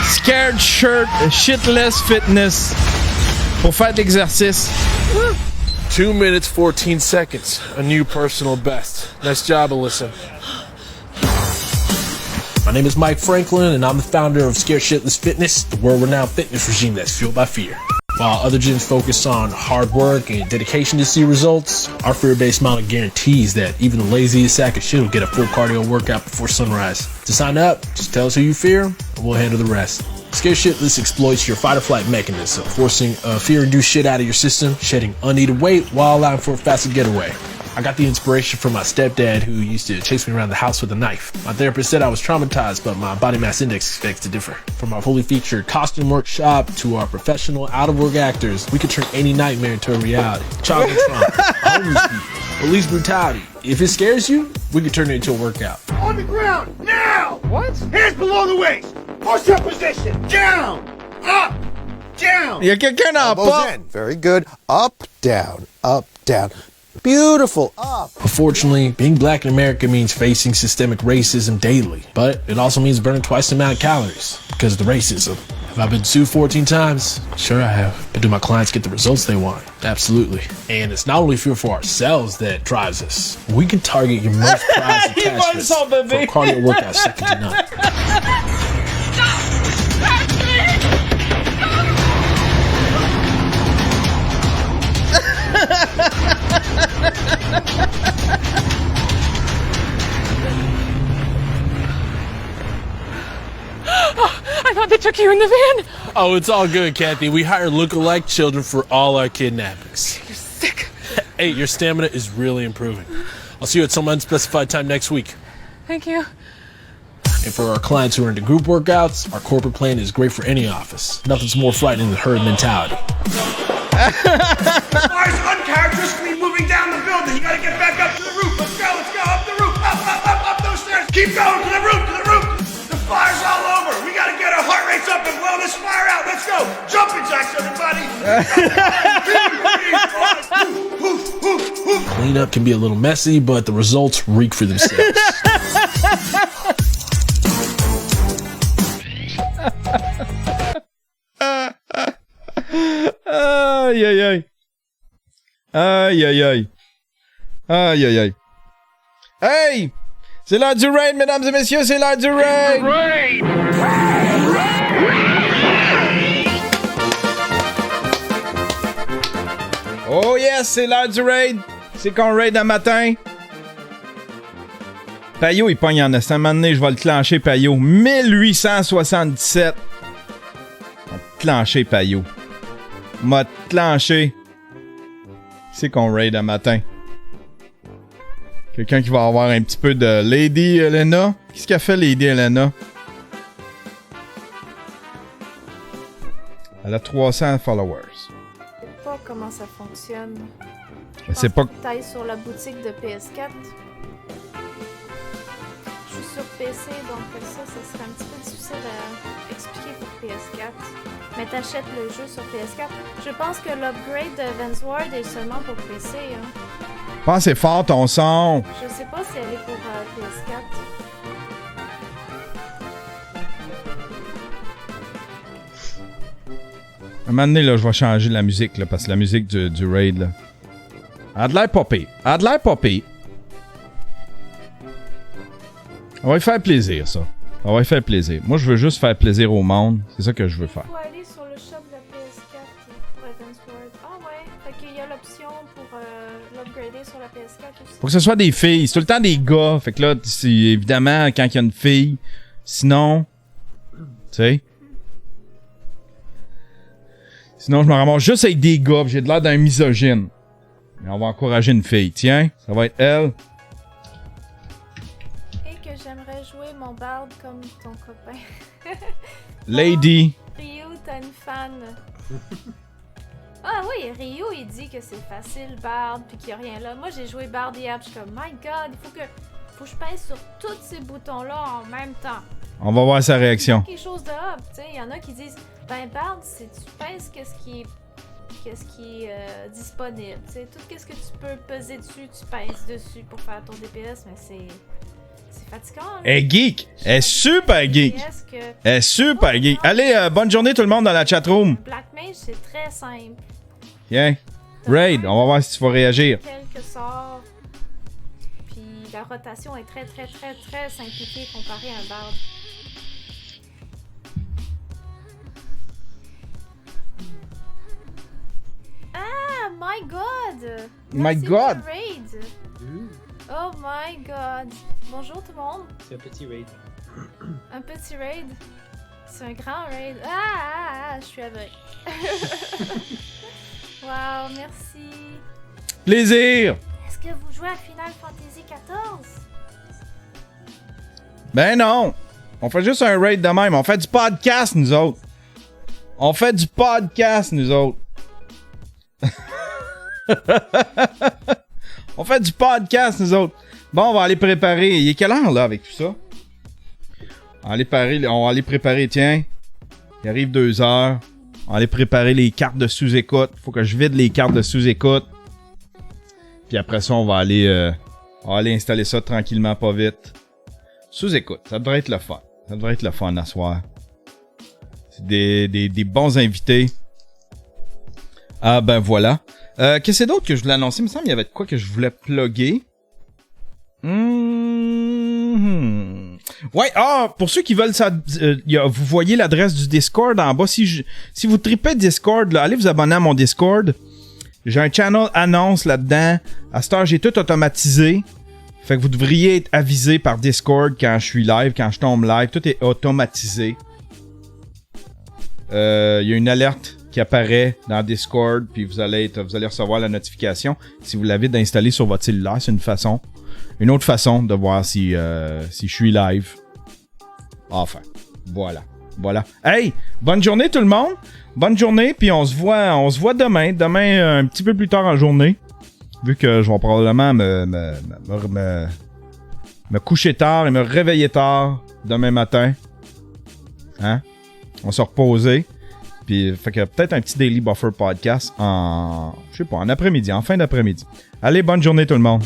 Scared shirt, shitless fitness. Pour faire de l'exercice. 2 minutes 14 seconds. A new personal best. Nice job, Alyssa. My name is Mike Franklin, and I'm the founder of Scared Shitless Fitness, the world-renowned fitness regime that's fueled by fear. While other gyms focus on hard work and dedication to see results, our fear-based model guarantees that even the laziest sack of shit will get a full cardio workout before sunrise. To sign up, just tell us who you fear, and we'll handle the rest. Scared Shitless exploits your fight-or-flight mechanism, forcing fear-induced shit out of your system, shedding unneeded weight while allowing for a faster getaway. I got the inspiration from my stepdad, who used to chase me around the house with a knife. My therapist said I was traumatized, but my body mass index begs to differ. From our fully featured costume workshop to our professional out-of-work actors, we can turn any nightmare into a reality. Childhood trauma, homeless people, police brutality. If it scares you, we can turn it into a workout. On the ground, now! What? Hands below the waist! Push-up position! Down! Up! Down! Il y a quelqu'un dans la Elbows porte. in. Very good. Up, down, up, down. Beautiful. Up. Unfortunately, being black in America means facing systemic racism daily, but it also means burning twice the amount of calories because of the racism. Have I been sued 14 times? Sure I have. But do my clients get the results they want? Absolutely. And it's not only fear for ourselves that drives us. We can target your most prized Il vole attachments son for bébé. a cardio workout second to none. I thought they took you in the van. Oh, it's all good, Kathy. We hire look-alike children for all our kidnappings. You're sick. Hey, your stamina is really improving. I'll see you at some unspecified time next week. Thank you. And for our clients who are into group workouts, our corporate plan is great for any office. Nothing's more frightening than herd mentality. Fire's uncharacteristically moving down the building. You gotta get back up to the roof. Let's go, up the roof. Up those stairs. Keep going to the roof. The fire's all over. We gotta get our heart rates up and blow this fire out. Let's go. Jumping jacks, everybody. Cleanup can be a little messy, but the results reek for themselves. Aïe, aïe, aïe. Aïe, aïe, aïe. Aïe, aïe, aïe. Hey! C'est l'heure du raid, mesdames et messieurs, c'est l'heure du raid! Oh yes, c'est l'heure du raid! C'est qu'on raid un matin. Payot, il pogne en instant. Un moment donné, je vais le clencher, Payot. 1877. On va te clencher, Payot. M'a clenché. C'est qu'on raid un matin. Quelqu'un qui va avoir un petit peu de Lady Helena. Qu'est-ce qu'a fait Lady Helena? Elle a 300 followers. Je sais pas comment ça fonctionne. Je sais pas. T'ailles sur la boutique de PS4. Je suis sur PC, donc ça serait un petit peu difficile à expliquer pour PS4. Mais t'achètes le jeu sur PS4. Je pense que l'upgrade de Vansword est seulement pour PC. Hein. Je pense que c'est fort ton son. Je sais pas si elle est pour PS4. Un moment donné, là, je vais changer la musique, là, parce que la musique du raid, là. Elle a de l'air popée. Elle a de l'air popée. On va lui faire plaisir, ça. On va lui faire plaisir. Moi, je veux juste faire plaisir au monde. C'est ça que je veux faire. Faut aller sur le shop de la PS4 pour Vansword. Ah ouais, fait qu'il y a l'option pour l'upgrader sur la PS4 aussi. Faut que ce soit des filles. C'est tout le temps des gars. Fait que là, c'est évidemment quand il y a une fille. Sinon, tu sais. Sinon, je me ramasse juste avec des gars. J'ai de l'air d'un misogyne. Mais on va encourager une fille. Tiens, ça va être elle. Et que j'aimerais jouer mon bard comme ton copain. Lady. Ryu, t'as une fan. Ah oui, Ryu, il dit que c'est facile, Bard, puis qu'il n'y a rien là. Moi, j'ai joué Bard hier, puis je suis comme, my God, il faut que je pèse sur tous ces boutons-là en même temps. On va voir sa réaction. Quelque chose de hop, tu sais. Il y en a qui disent, ben Bard, c'est tu pèses qu'est-ce qui est disponible. Tu sais, tout ce que tu peux peser dessus, tu pèses dessus pour faire ton DPS, mais c'est fatigant. Là. Elle est geek. Elle est super geek. Elle est super geek. Allez, bonne journée tout le monde dans la chatroom. Black Mage, c'est très simple. Tiens. Raid, on va voir si tu vas réagir. Quelques sorts. Puis la rotation est très simplifiée comparée à un bard. Ah, my God! My Merci God! pour le raid. Oh my God! Bonjour tout le monde! C'est un petit raid. Un petit raid? C'est un grand raid. Ah, je suis aveugle. Wow, merci. Plaisir! Est-ce que vous jouez à Final Fantasy XIV? Ben non! On fait juste un raid de même. On fait du podcast, nous autres. On fait du podcast, nous autres. On fait du podcast, nous autres. Bon, on va aller préparer. Il est quelle heure, là, avec tout ça? On va aller préparer, tiens. Il arrive 2 heures. On va aller préparer les cartes de sous-écoute. Faut que je vide les cartes de sous-écoute. Puis après ça, on va aller installer ça tranquillement, pas vite. Sous-écoute, ça devrait être le fun. Ça devrait être le fun à soir. C'est des bons invités. Ah ben voilà. Qu'est-ce que c'est d'autre que je voulais annoncer? Il me semble qu'il y avait de quoi que je voulais plugger. Ouais, pour ceux qui veulent ça, vous voyez l'adresse du Discord en bas. Si vous tripez Discord, là, allez vous abonner à mon Discord. J'ai un channel annonce là-dedans. À cette heure, j'ai tout automatisé. Fait que vous devriez être avisé par Discord quand je suis live, quand je tombe live. Tout est automatisé. il y a une alerte qui apparaît dans Discord, puis vous allez recevoir la notification. Si vous l'avez d'installer sur votre cellulaire, c'est une autre façon de voir si je suis live. Enfin, voilà. Hey, bonne journée tout le monde. Bonne journée, puis on se voit demain. Demain, un petit peu plus tard en journée. Vu que je vais probablement me coucher tard et me réveiller tard demain matin. Hein? On va se reposer. Puis, fait que peut-être un petit Daily Buffer podcast en après-midi, en fin d'après-midi. Allez, bonne journée tout le monde.